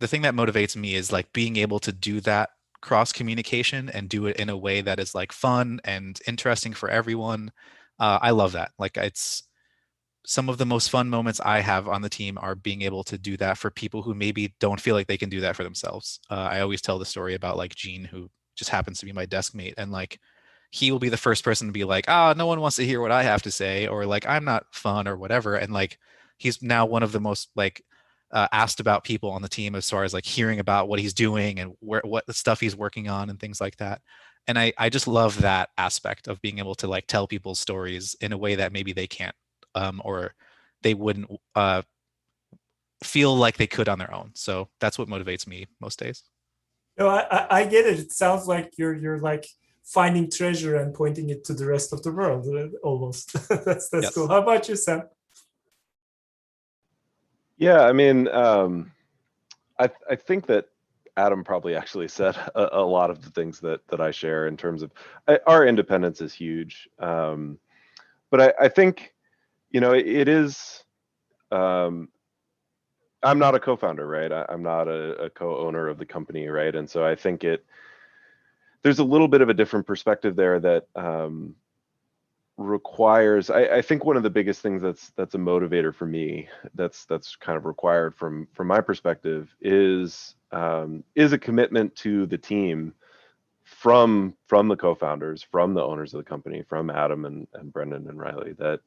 thing that motivates me is being able to do that cross communication and do it in a way that is fun and interesting for everyone. I love that. It's some of the most fun moments I have on the team are being able to do that for people who maybe don't feel like they can do that for themselves. I always tell the story about Gene, who just happens to be my desk mate, and he will be the first person to be no one wants to hear what I have to say, or I'm not fun or whatever. And he's now one of the most asked about people on the team as far as hearing about what he's doing and what the stuff he's working on and things like that. and I just love that aspect of being able to like tell people's stories in a way that maybe they can't, or they wouldn't feel like they could on their own. So that's what motivates me most days. No, I get it. It sounds like you're like finding treasure and pointing it to the rest of the world, almost. That's Yes. cool. How about you, Sam? Yeah, I mean, I think that Adam probably actually said a lot of the things that I share in terms of our independence is huge. But I think, you know, it is. I'm not a co-founder, right? I'm not a co-owner of the company, right? And so I think there's a little bit of a different perspective there that requires. I think one of the biggest things that's a motivator for me, that's kind of required from my perspective, is a commitment to the team from the co-founders, from the owners of the company, from Adam and Brendan and Riley, that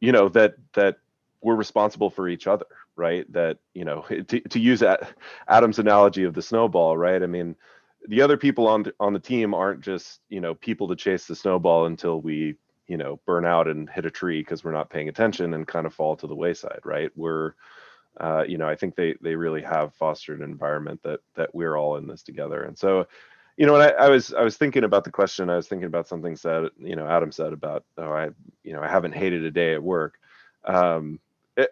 you know, that we're responsible for each other, right? That, you know, to use Adam's analogy of the snowball, right? I mean, the other people on the team aren't just, you know, people to chase the snowball until we, you know, burn out and hit a tree because we're not paying attention and kind of fall to the wayside, right? We're, you know, I think they really have fostered an environment that we're all in this together. And so, you know, when I was thinking about the question, I was thinking about something said, you know, Adam said about, oh, I haven't hated a day at work.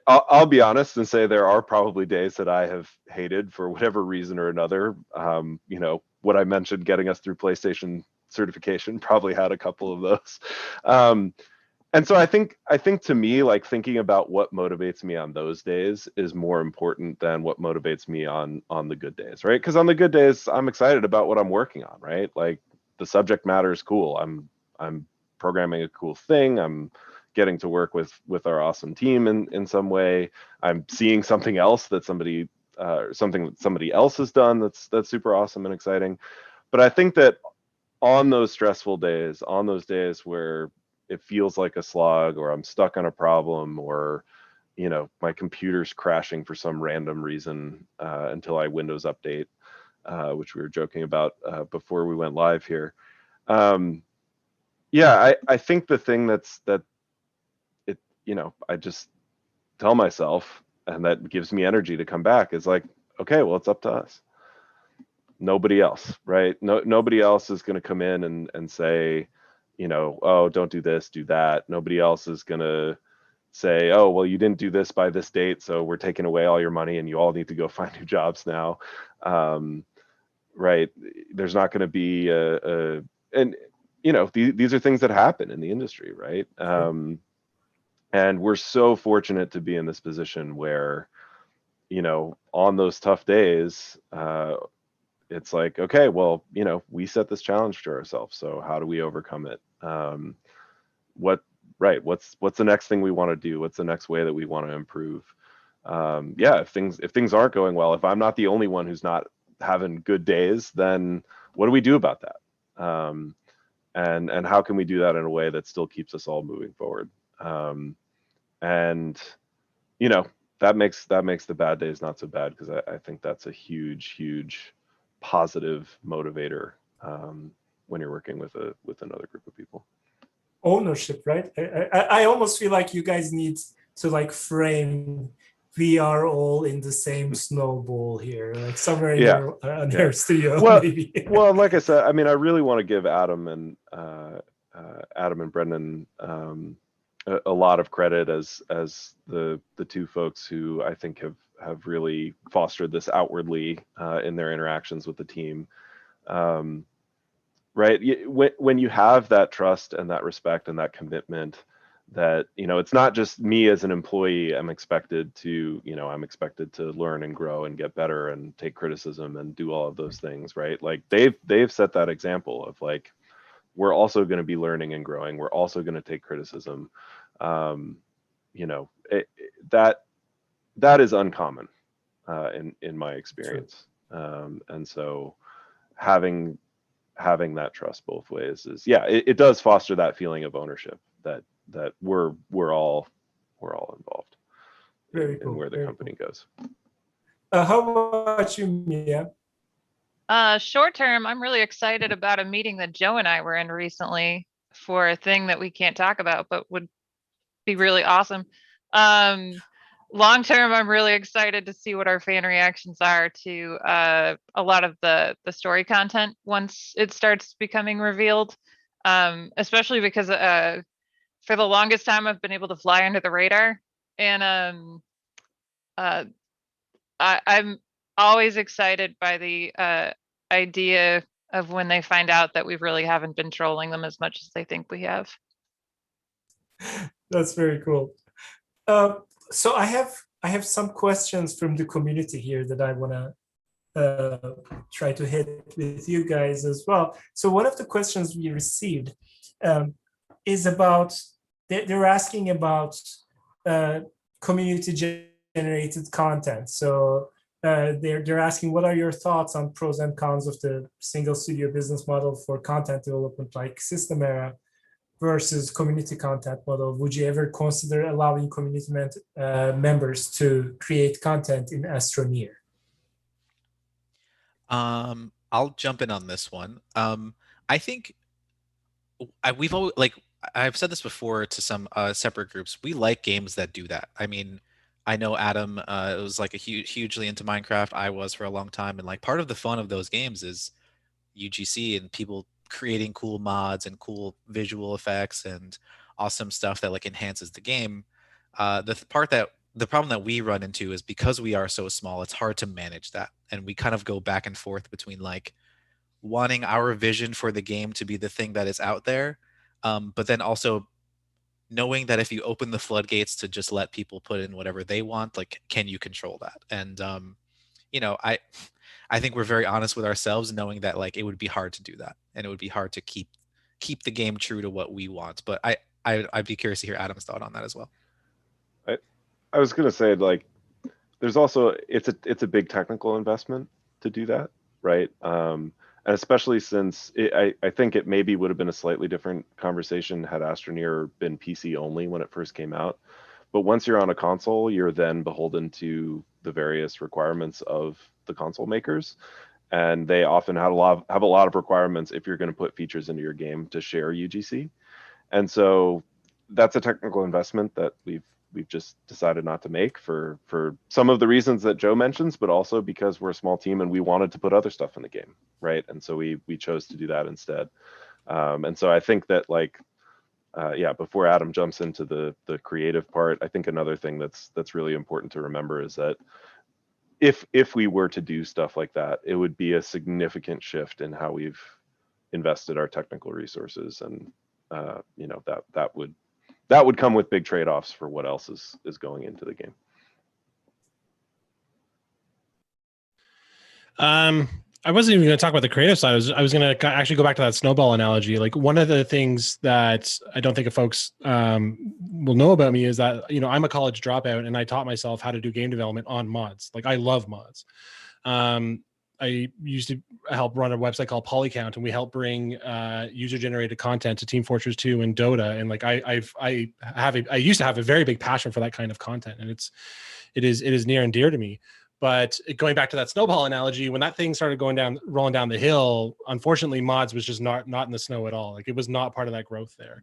I'll be honest and say there are probably days that I have hated for whatever reason or another. You know, what I mentioned, getting us through PlayStation certification, probably had a couple of those. And so I think to me, like, thinking about what motivates me on those days is more important than what motivates me on the good days, right? Because on the good days, I'm excited about what I'm working on, right? Like, the subject matter is cool. I'm programming a cool thing. I'm getting to work with our awesome team in some way. I'm seeing something else that somebody else has done that's super awesome and exciting. But I think that on those stressful days, on those days where it feels like a slog, or I'm stuck on a problem, or, you know, my computer's crashing for some random reason until I Windows update, which we were joking about before we went live here. Yeah, I think the thing that it, you know, I just tell myself, and that gives me energy to come back, is like, okay, well, it's up to us. Nobody else, right? Nobody else is going to come in and say, you know, oh, don't do this, do that. Nobody else is going to say, oh, well, you didn't do this by this date, so we're taking away all your money and you all need to go find new jobs now. Right? There's not going to be and you know, these are things that happen in the industry, right? And we're so fortunate to be in this position where, you know, on those tough days, it's like, okay, well, you know, we set this challenge to ourselves, so how do we overcome it? What's the next thing we want to do? What's the next way that we want to improve? Yeah, if things aren't going well, if I'm not the only one who's not having good days, then what do we do about that? And how can we do that in a way that still keeps us all moving forward? And, you know, that makes the bad days not so bad, because I think that's a huge positive motivator when you're working with another group of people. Ownership, right? I almost feel like you guys need to like frame, we are all in the same snowball here, like somewhere in your studio, well, maybe. Well, like I said, I mean, I really want to give Adam and Brendan a lot of credit as the two folks who I think have really fostered this outwardly in their interactions with the team. Right? When you have that trust and that respect and that commitment, that, you know, it's not just me as an employee, I'm expected to learn and grow and get better and take criticism and do all of those things, right? Like, they've set that example of, like, we're also going to be learning and growing. We're also going to take criticism. You know, that is uncommon in my experience. And so having that trust both ways is, yeah, it does foster that feeling of ownership that we're all involved in where the company goes. How about you, Mia? Short term, I'm really excited about a meeting that Joe and I were in recently for a thing that we can't talk about, but would be really awesome. Long term, I'm really excited to see what our fan reactions are to a lot of the story content once it starts becoming revealed. Especially because for the longest time I've been able to fly under the radar, and I'm always excited by the idea of when they find out that we really haven't been trolling them as much as they think we have. That's very cool. So I have some questions from the community here that I want to try to hit with you guys as well. So one of the questions we received is about, they're asking about community generated content. So they're asking, what are your thoughts on pros and cons of the single studio business model for content development like System Era versus community content model? Would you ever consider allowing community members to create content in Astroneer? I'll jump in on this one. I think we've always, like, I've said this before to some separate groups. We like games that do that. I mean, I know Adam was like hugely into Minecraft. I was for a long time, and like part of the fun of those games is UGC and people creating cool mods and cool visual effects and awesome stuff that like enhances the game. The problem that we run into is because we are so small, it's hard to manage that, and we kind of go back and forth between like wanting our vision for the game to be the thing that is out there, but then also knowing that if you open the floodgates to just let people put in whatever they want, like, can you control that? And you know, I think we're very honest with ourselves, knowing that like it would be hard to do that, and it would be hard to keep the game true to what we want. But I'd be curious to hear Adam's thought on that as well. I was gonna say, like, there's also, it's a big technical investment to do that, right? And especially since I think it maybe would have been a slightly different conversation had Astroneer been PC only when it first came out. But once you're on a console, you're then beholden to the various requirements of the console makers, and they often have a lot of requirements if you're going to put features into your game to share UGC. And so that's a technical investment that we've just decided not to make for some of the reasons that Joe mentions, but also because we're a small team and we wanted to put other stuff in the game, right? And so we chose to do that instead. And so I think that, like, yeah, before Adam jumps into the creative part, I think another thing that's really important to remember is that if we were to do stuff like that, it would be a significant shift in how we've invested our technical resources, and you know, that would come with big trade-offs for what else is going into the game. I wasn't even going to talk about the creative side. I was going to actually go back to that snowball analogy. Like, one of the things that I don't think folks will know about me is that, you know, I'm a college dropout, and I taught myself how to do game development on mods. Like, I love mods. I used to help run a website called Polycount, and we help bring user-generated content to Team Fortress 2 and Dota. And like, I used to have a very big passion for that kind of content, and it is near and dear to me. But going back to that snowball analogy, when that thing started rolling down the hill, unfortunately, mods was just not in the snow at all. Like, it was not part of that growth there.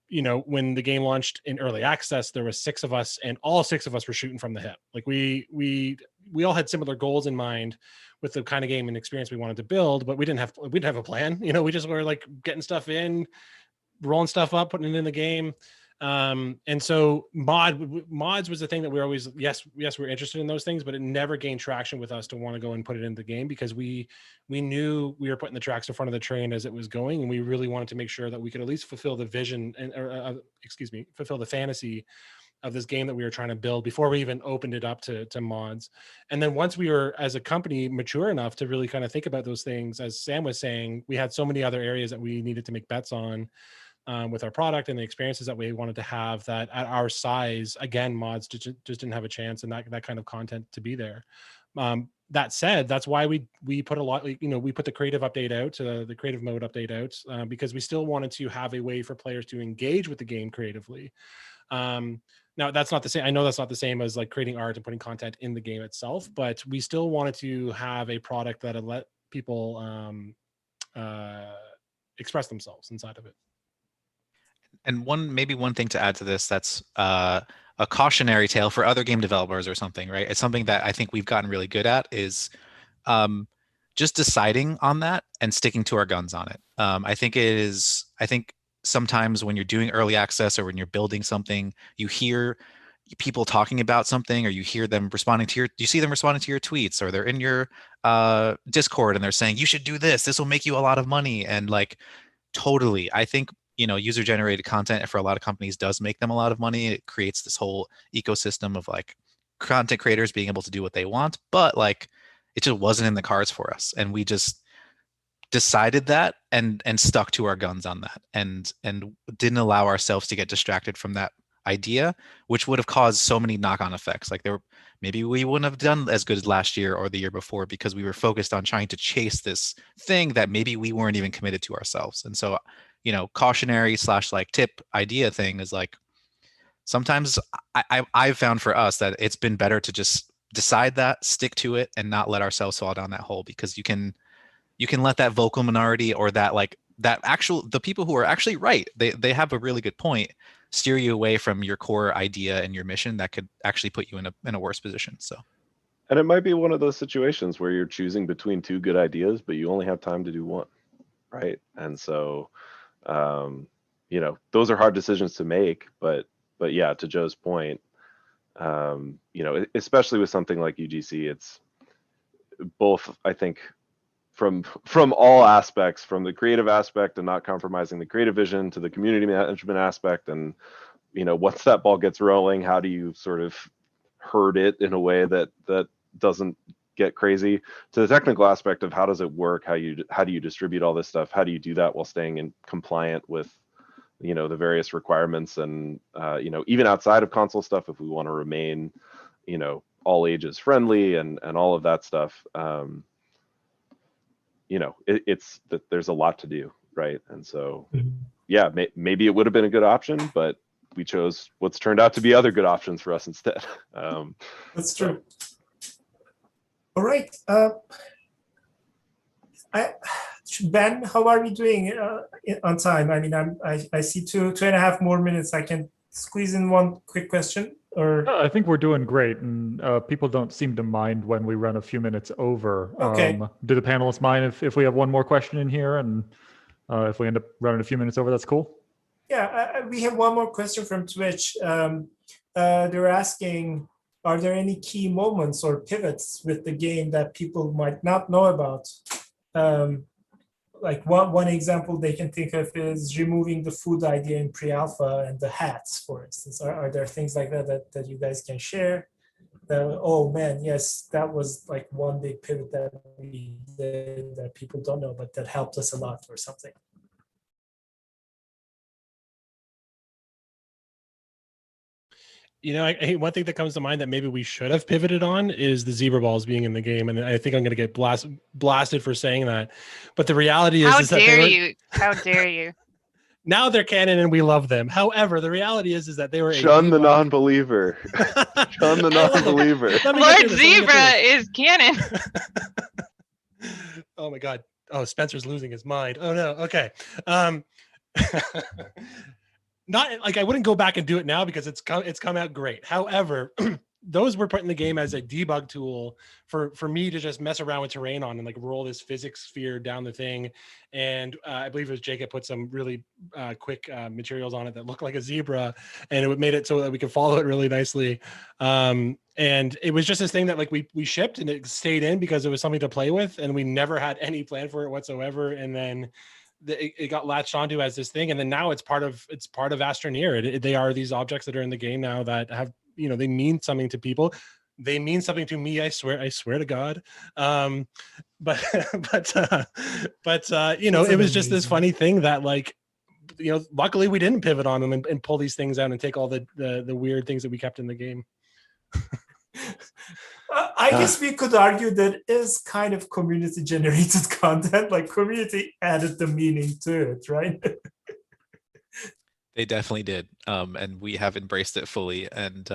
You know, when the game launched in early access, there were 6 of us, and all 6 of us were shooting from the hip. Like, we all had similar goals in mind with the kind of game and experience we wanted to build, but we didn't have a plan. You know, we just were like getting stuff in, rolling stuff up, putting it in the game. And so mods was the thing that we were always, yes, we're interested in those things, but it never gained traction with us to want to go and put it in the game, because we knew we were putting the tracks in front of the train as it was going, and we really wanted to make sure that we could at least fulfill the vision fulfill the fantasy of this game that we were trying to build before we even opened it up to mods. And then once we were, as a company, mature enough to really kind of think about those things, as Sam was saying, we had so many other areas that we needed to make bets on with our product and the experiences that we wanted to have, that at our size, again, mods just didn't have a chance, and that kind of content to be there. That said, that's why we put a lot, you know, we put the creative update out, the creative mode update out, because we still wanted to have a way for players to engage with the game creatively. Now, that's not the same. I know that's not the same as like creating art and putting content in the game itself, but we still wanted to have a product that people express themselves inside of it. And maybe one thing to add to this that's a cautionary tale for other game developers or something, right? It's something that I think we've gotten really good at is just deciding on that and sticking to our guns on it. I think sometimes when you're doing early access or when you're building something, you hear people talking about something, or you hear them responding to you see them responding to your tweets, or they're in your Discord and they're saying, you should do this will make you a lot of money. And like, totally, I think, user generated content for a lot of companies does make them a lot of money. It creates this whole ecosystem of like content creators being able to do what they want, but like, it just wasn't in the cards for us. And we just decided that and stuck to our guns on that, and didn't allow ourselves to get distracted from that idea, which would have caused so many knock-on effects. Like maybe we wouldn't have done as good as last year or the year before because we were focused on trying to chase this thing that maybe we weren't even committed to ourselves. And so, cautionary / like tip idea thing is like, sometimes I've found for us that it's been better to just decide that, stick to it, and not let ourselves fall down that hole, because you can let that vocal minority, or that like the people who are actually right, they have a really good point, steer you away from your core idea and your mission that could actually put you in a worse position. So, and it might be one of those situations where you're choosing between two good ideas, but you only have time to do one, right? And so, those are hard decisions to make. But yeah, to Joe's point, especially with something like UGC, it's both, I think, from all aspects, from the creative aspect and not compromising the creative vision, to the community management aspect, and once that ball gets rolling, how do you sort of herd it in a way that doesn't get crazy, to the technical aspect of how does it work, how do you distribute all this stuff, how do you do that while staying in compliant with the various requirements, and even outside of console stuff, if we want to remain all ages friendly and all of that stuff. It's that there's a lot to do, right? And so, yeah, maybe it would have been a good option, but we chose what's turned out to be other good options for us instead. That's true. All right. Ben, how are we doing on time? I mean, I see two and a half more minutes. I can squeeze in one quick question. Or I think we're doing great, and people don't seem to mind when we run a few minutes over. Okay. Do the panelists mind if we have one more question in here, and if we end up running a few minutes over, that's cool? Yeah, we have one more question from Twitch. They're asking, are there any key moments or pivots with the game that people might not know about? Like one example they can think of is removing the food idea in pre-alpha and the hats, for instance. Are there things like that you guys can share? Oh man, yes, that was like one big pivot that we did that people don't know, but that helped us a lot or something. One thing that comes to mind that maybe we should have pivoted on is the zebra balls being in the game, and I think I'm going to get blasted for saying that. But the reality is that How dare you? Now they're canon and we love them. However, the reality is that they were shun the non-believer. Shun the non-believer. Lord Zebra is canon. Oh my God. Oh, Spencer's losing his mind. Oh no. Okay. Not like I wouldn't go back and do it now because it's come out great. However, those were put in the game as a debug tool for me to just mess around with terrain on and like roll this physics sphere down the thing. And I believe it was Jacob put some really quick materials on it that looked like a zebra, and it made it so that we could follow it really nicely. And it was just this thing that like we shipped and it stayed in because it was something to play with, and we never had any plan for it whatsoever. And then it got latched onto as this thing, and then now it's part of Astroneer. They are these objects that are in the game now that have, they mean something to people. They mean something to me. I swear to God. But it was just this funny thing that like, luckily we didn't pivot on them and pull these things out and take all the weird things that we kept in the game. I guess we could argue that is kind of community generated content, like community added the meaning to it, right? They definitely did. And we have embraced it fully. And,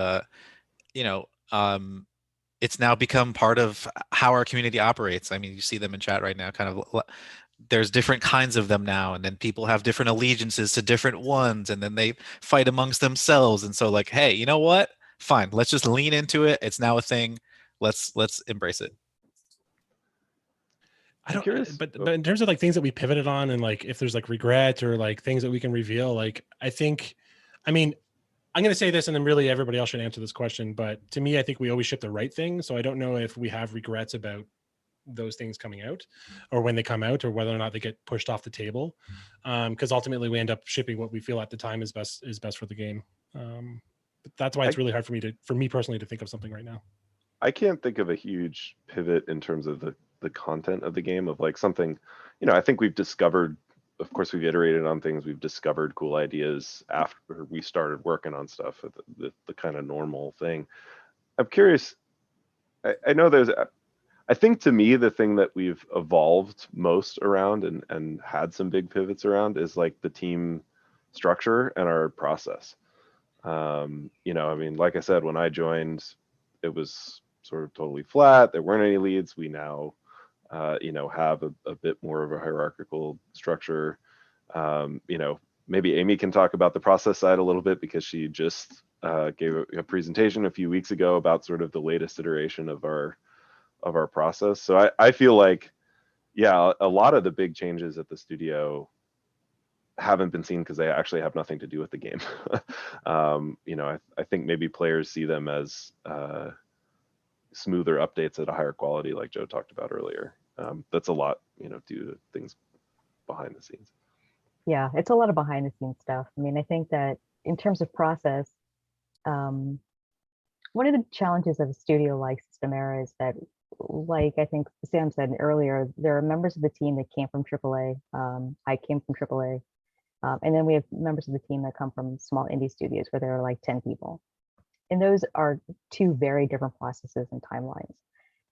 it's now become part of how our community operates. I mean, you see them in chat right now, kind of. There's different kinds of them now, and then people have different allegiances to different ones, and then they fight amongst themselves. And so, like, hey, you know what? Fine, let's just lean into it. It's now a thing. Let's embrace it. I don't, curious. but in terms of like things that we pivoted on, and like if there's like regret or like things that we can reveal, like I think, I mean, I'm going to say this, and then really everybody else should answer this question. But to me, I think we always ship the right thing. So I don't know if we have regrets about those things coming out, or when they come out, or whether or not they get pushed off the table, because ultimately we end up shipping what we feel at the time is best for the game. But that's why it's really hard for me personally to think of something right now. I can't think of a huge pivot in terms of the content of the game, of like something, I think we've discovered, of course, we've iterated on things, we've discovered cool ideas after we started working on stuff, the kind of normal thing. I'm curious, I know I think to me, the thing that we've evolved most around and had some big pivots around is like the team structure and our process. I mean, like I said, when I joined, it was sort of totally flat. There weren't any leads. We now, have a bit more of a hierarchical structure. Maybe Aimee can talk about the process side a little bit, because she just gave a presentation a few weeks ago about sort of the latest iteration of our process. So I feel like, yeah, a lot of the big changes at the studio haven't been seen because they actually have nothing to do with the game. I think maybe players see them as smoother updates at a higher quality, like Joe talked about earlier. That's a lot, due to things behind the scenes. Yeah, it's a lot of behind the scenes stuff. I mean, I think that in terms of process, one of the challenges of a studio like System Era is that, like I think Sam said earlier, there are members of the team that came from AAA. I came from AAA. And then we have members of the team that come from small indie studios where there are like 10 people. And those are two very different processes and timelines.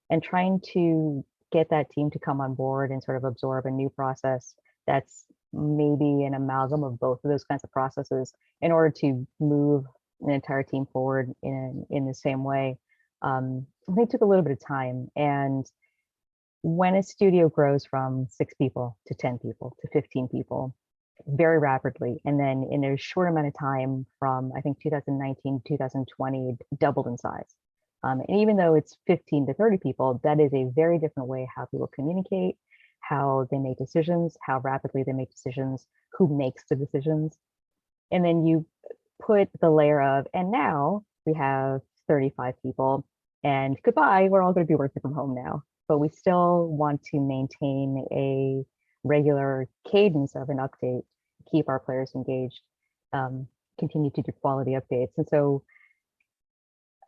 And trying to get that team to come on board and sort of absorb a new process that's maybe an amalgam of both of those kinds of processes in order to move an entire team forward in the same way, they took a little bit of time. And when a studio grows from 6 people to 10 people to 15 people very rapidly, and then in a short amount of time from I think 2019 to 2020 it doubled in size, and even though it's 15 to 30 people, that is a very different way how people communicate, how they make decisions, how rapidly they make decisions, who makes the decisions. And then you put the layer of, and now we have 35 people and goodbye, we're all going to be working from home now, but we still want to maintain a regular cadence of an update, keep our players engaged, continue to do quality updates. And so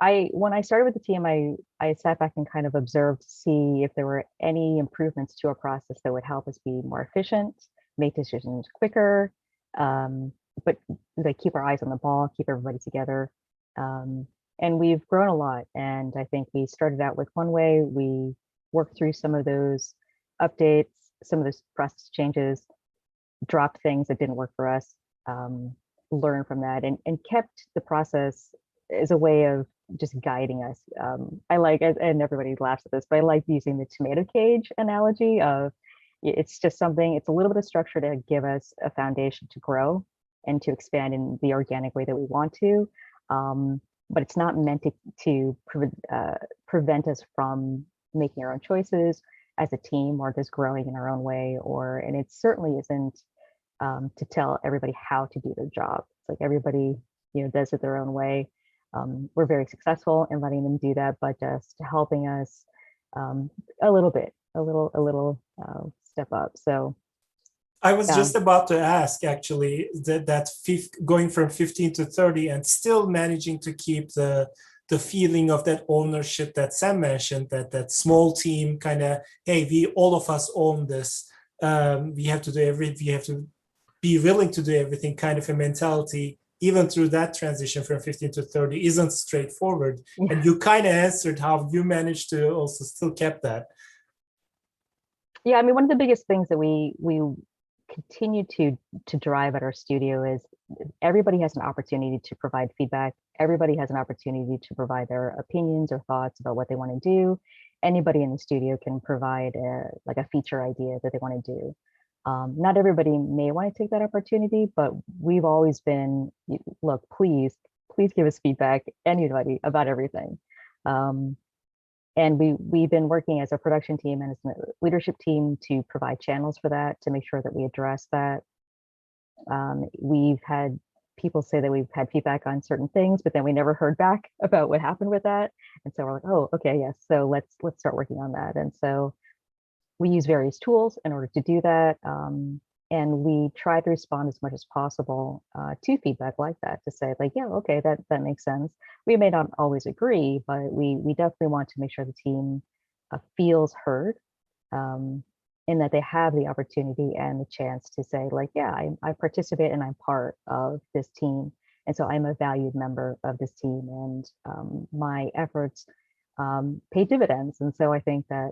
when I started with the team, I sat back and kind of observed to see if there were any improvements to our process that would help us be more efficient, make decisions quicker, but like keep our eyes on the ball, keep everybody together. And we've grown a lot. And I think we started out with one way, we worked through some of those updates, some of those process changes, dropped things that didn't work for us, learned from that, and kept the process as a way of just guiding us. I like, and everybody laughs at this, but I like using the tomato cage analogy of, it's just something, it's a little bit of structure to give us a foundation to grow and to expand in the organic way that we want to. But it's not meant to prevent us from making our own choices as a team, or just growing in our own way, and it certainly isn't to tell everybody how to do their job. It's like everybody, does it their own way. We're very successful in letting them do that, but just helping us a little step up. So I was just about to ask, actually, that going from 15 to 30 and still managing to keep the feeling of that ownership that Sam mentioned, that small team kind of, hey, all of us own this. We have to be willing to do everything kind of a mentality, even through that transition from 15 to 30 isn't straightforward. Yeah. And you kind of answered how you managed to also still keep that. Yeah, I mean, one of the biggest things that we continue to drive at our studio is everybody has an opportunity to provide feedback. Everybody has an opportunity to provide their opinions or thoughts about what they want to do. Anybody in the studio can provide like a feature idea that they want to do. Not everybody may want to take that opportunity, but we've always been, look, please give us feedback, anybody, about everything. And we've been working as a production team and as a leadership team to provide channels for that, to make sure that we address that. We've had people say that we've had feedback on certain things, but then we never heard back about what happened with that. And so we're like, oh, okay, yes. So let's start working on that. And so we use various tools in order to do that. And we try to respond as much as possible to feedback like that, to say like, yeah, okay, that makes sense. We may not always agree, but we definitely want to make sure the team feels heard, and that they have the opportunity and the chance to say like, yeah, I participate and I'm part of this team. And so I'm a valued member of this team, and my efforts pay dividends. And so I think that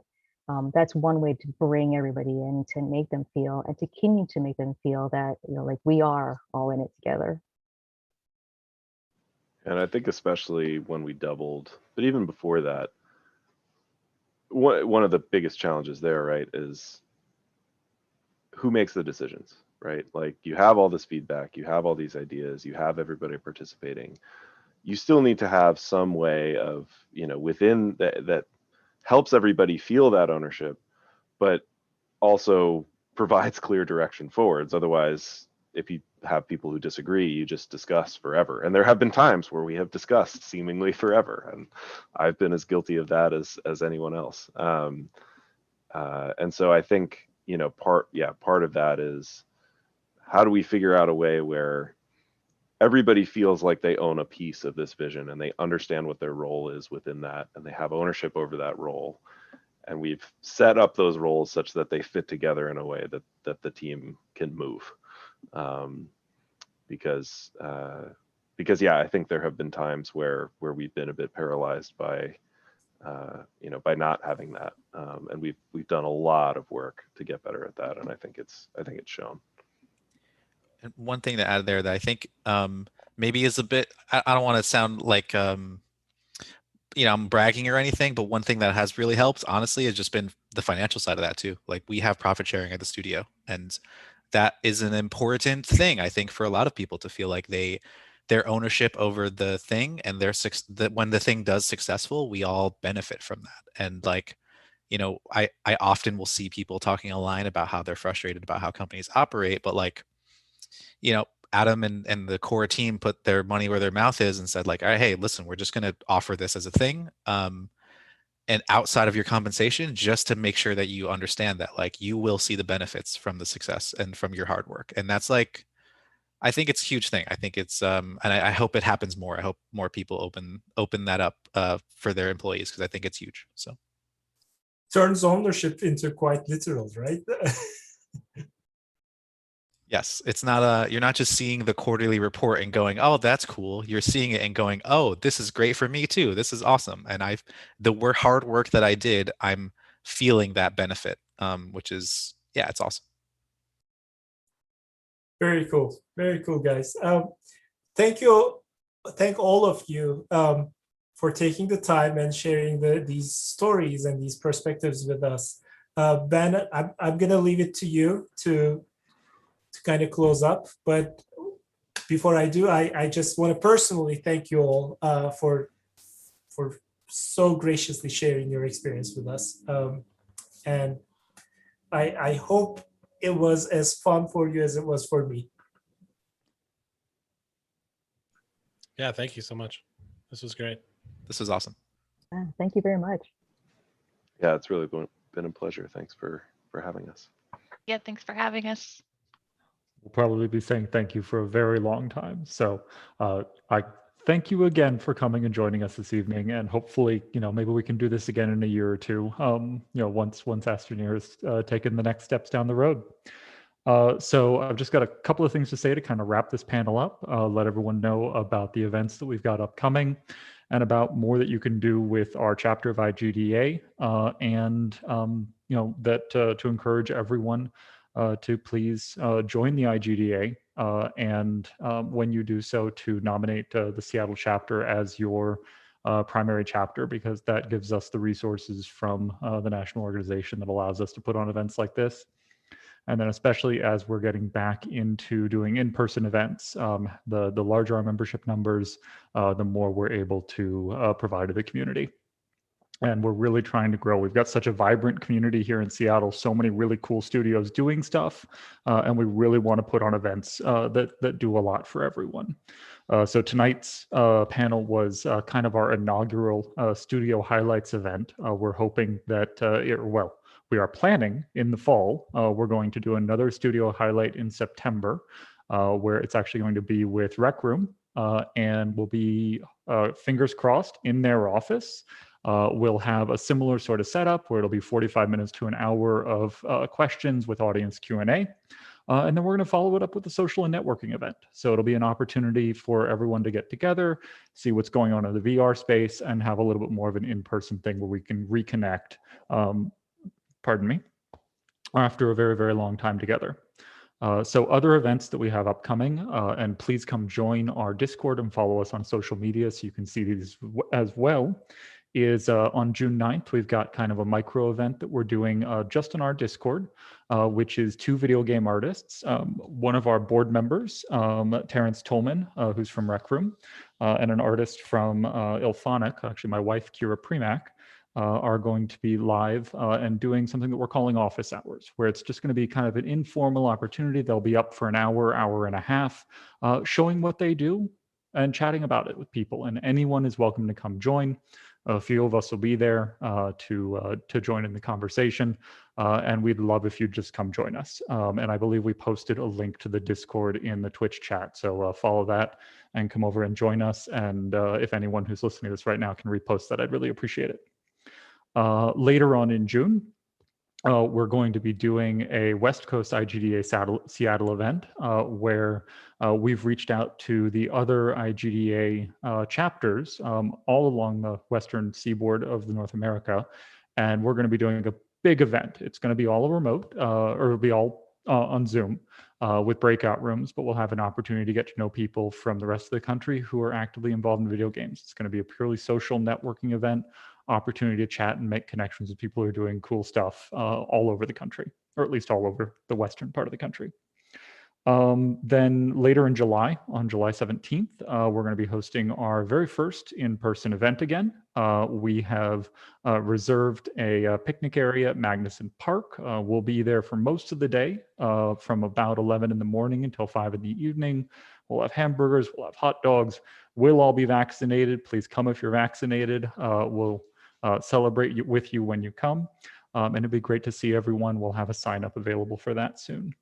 that's one way to bring everybody in, to make them feel, and to continue to make them feel that, like we are all in it together. And I think especially when we doubled, but even before that, one of the biggest challenges there, right, is who makes the decisions, right? Like you have all this feedback, you have all these ideas, you have everybody participating. You still need to have some way of, within that helps everybody feel that ownership, but also provides clear direction forwards. Otherwise, if you have people who disagree, you just discuss forever. And there have been times where we have discussed seemingly forever, and I've been as guilty of that as anyone else. And so I think, part of that is, how do we figure out a way where everybody feels like they own a piece of this vision and they understand what their role is within that, and they have ownership over that role. And we've set up those roles such that they fit together in a way that the team can move. Because I think there have been times where we've been a bit paralyzed by not having that. And we've done a lot of work to get better at that. And I think it's shown. And one thing to add there that I think maybe is a bit, I don't want to sound like, I'm bragging or anything, but one thing that has really helped, honestly, has just been the financial side of that too. Like we have profit sharing at the studio, and that is an important thing, I think, for a lot of people to feel like their ownership over the thing, and that when the thing does successful, we all benefit from that. And like, I often will see people talking online about how they're frustrated about how companies operate, but like, Adam and the core team put their money where their mouth is and said like, all right, hey, listen, we're just going to offer this as a thing. And outside of your compensation, just to make sure that you understand that like you will see the benefits from the success and from your hard work. And that's like, I think it's a huge thing. I think it's, and I hope it happens more. I hope more people open that up for their employees, because I think it's huge. So turns ownership into quite literal, right? yes, it's not you're not just seeing the quarterly report and going, oh, that's cool. You're seeing it and going, oh, this is great for me too. This is awesome. And the hard work that I did, I'm feeling that benefit, which is, yeah, it's awesome. Very cool. Very cool, guys. Thank you. Thank all of you for taking the time and sharing these stories and these perspectives with us. Ben, I'm going to leave it to you to kind of close up. But before I do, I just want to personally thank you all for so graciously sharing your experience with us. And I hope it was as fun for you as it was for me. Yeah, thank you so much. This was great. This was awesome. Thank you very much. Yeah, it's really been a pleasure. Thanks for having us. Yeah, thanks for having us. We'll probably be saying thank you for a very long time. So I thank you again for coming and joining us this evening. And hopefully, maybe we can do this again in a year or two, once Astroneer has taken the next steps down the road. So I've just got a couple of things to say to kind of wrap this panel up, let everyone know about the events that we've got upcoming, and about more that you can do with our chapter of IGDA, and that to encourage everyone to please join the IGDA, and when you do so, to nominate the Seattle chapter as your primary chapter, because that gives us the resources from the national organization that allows us to put on events like this. And then especially as we're getting back into doing in-person events, the larger our membership numbers, the more we're able to provide to the community. And we're really trying to grow. We've got such a vibrant community here in Seattle, so many really cool studios doing stuff, and we really want to put on events that do a lot for everyone. So tonight's panel was kind of our inaugural studio highlights event. We're hoping that, we are planning in the fall, we're going to do another studio highlight in September, where it's actually going to be with Rec Room, and we'll be, fingers crossed, in their office. We'll have a similar sort of setup where it'll be 45 minutes to an hour of questions with audience Q&A. And then we're going to follow it up with a social and networking event. So it'll be an opportunity for everyone to get together, see what's going on in the VR space, and have a little bit more of an in-person thing where we can reconnect, after a very, very long time together. So other events that we have upcoming, and please come join our Discord and follow us on social media so you can see these as well, is on June 9th, we've got kind of a micro event that we're doing just on our Discord, which is 2 video game artists. One of our board members, Terrence Tolman, who's from Rec Room, and an artist from Ilphonic, actually my wife, Kira Premack, are going to be live and doing something that we're calling office hours, where it's just going to be kind of an informal opportunity. They'll be up for an hour, hour and a half, showing what they do and chatting about it with people. And anyone is welcome to come join. A few of us will be there to join in the conversation, and we'd love if you'd just come join us. And I believe we posted a link to the Discord in the Twitch chat, so follow that and come over and join us. And if anyone who's listening to this right now can repost that, I'd really appreciate it. Later on in June, we're going to be doing a West Coast IGDA Seattle event where we've reached out to the other IGDA chapters all along the western seaboard of North America, and we're going to be doing a big event. It's going to be all remote, or it'll be all on Zoom with breakout rooms, but we'll have an opportunity to get to know people from the rest of the country who are actively involved in video games. It's going to be a purely social networking event, opportunity to chat and make connections with people who are doing cool stuff all over the country, or at least all over the western part of the country. Then later in July, on July 17th, we're going to be hosting our very first in-person event again. We have reserved a picnic area at Magnuson Park. We'll be there for most of the day, from about 11 in the morning until 5 in the evening. We'll have hamburgers, we'll have hot dogs. We'll all be vaccinated. Please come if you're vaccinated. We'll celebrate with you when you come. And it'd be great to see everyone. We'll have a sign up available for that soon.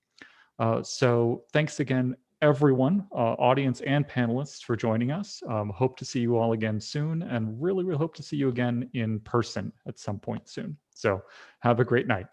So thanks again, everyone, audience and panelists, for joining us. Hope to see you all again soon, and really, really hope to see you again in person at some point soon. So have a great night.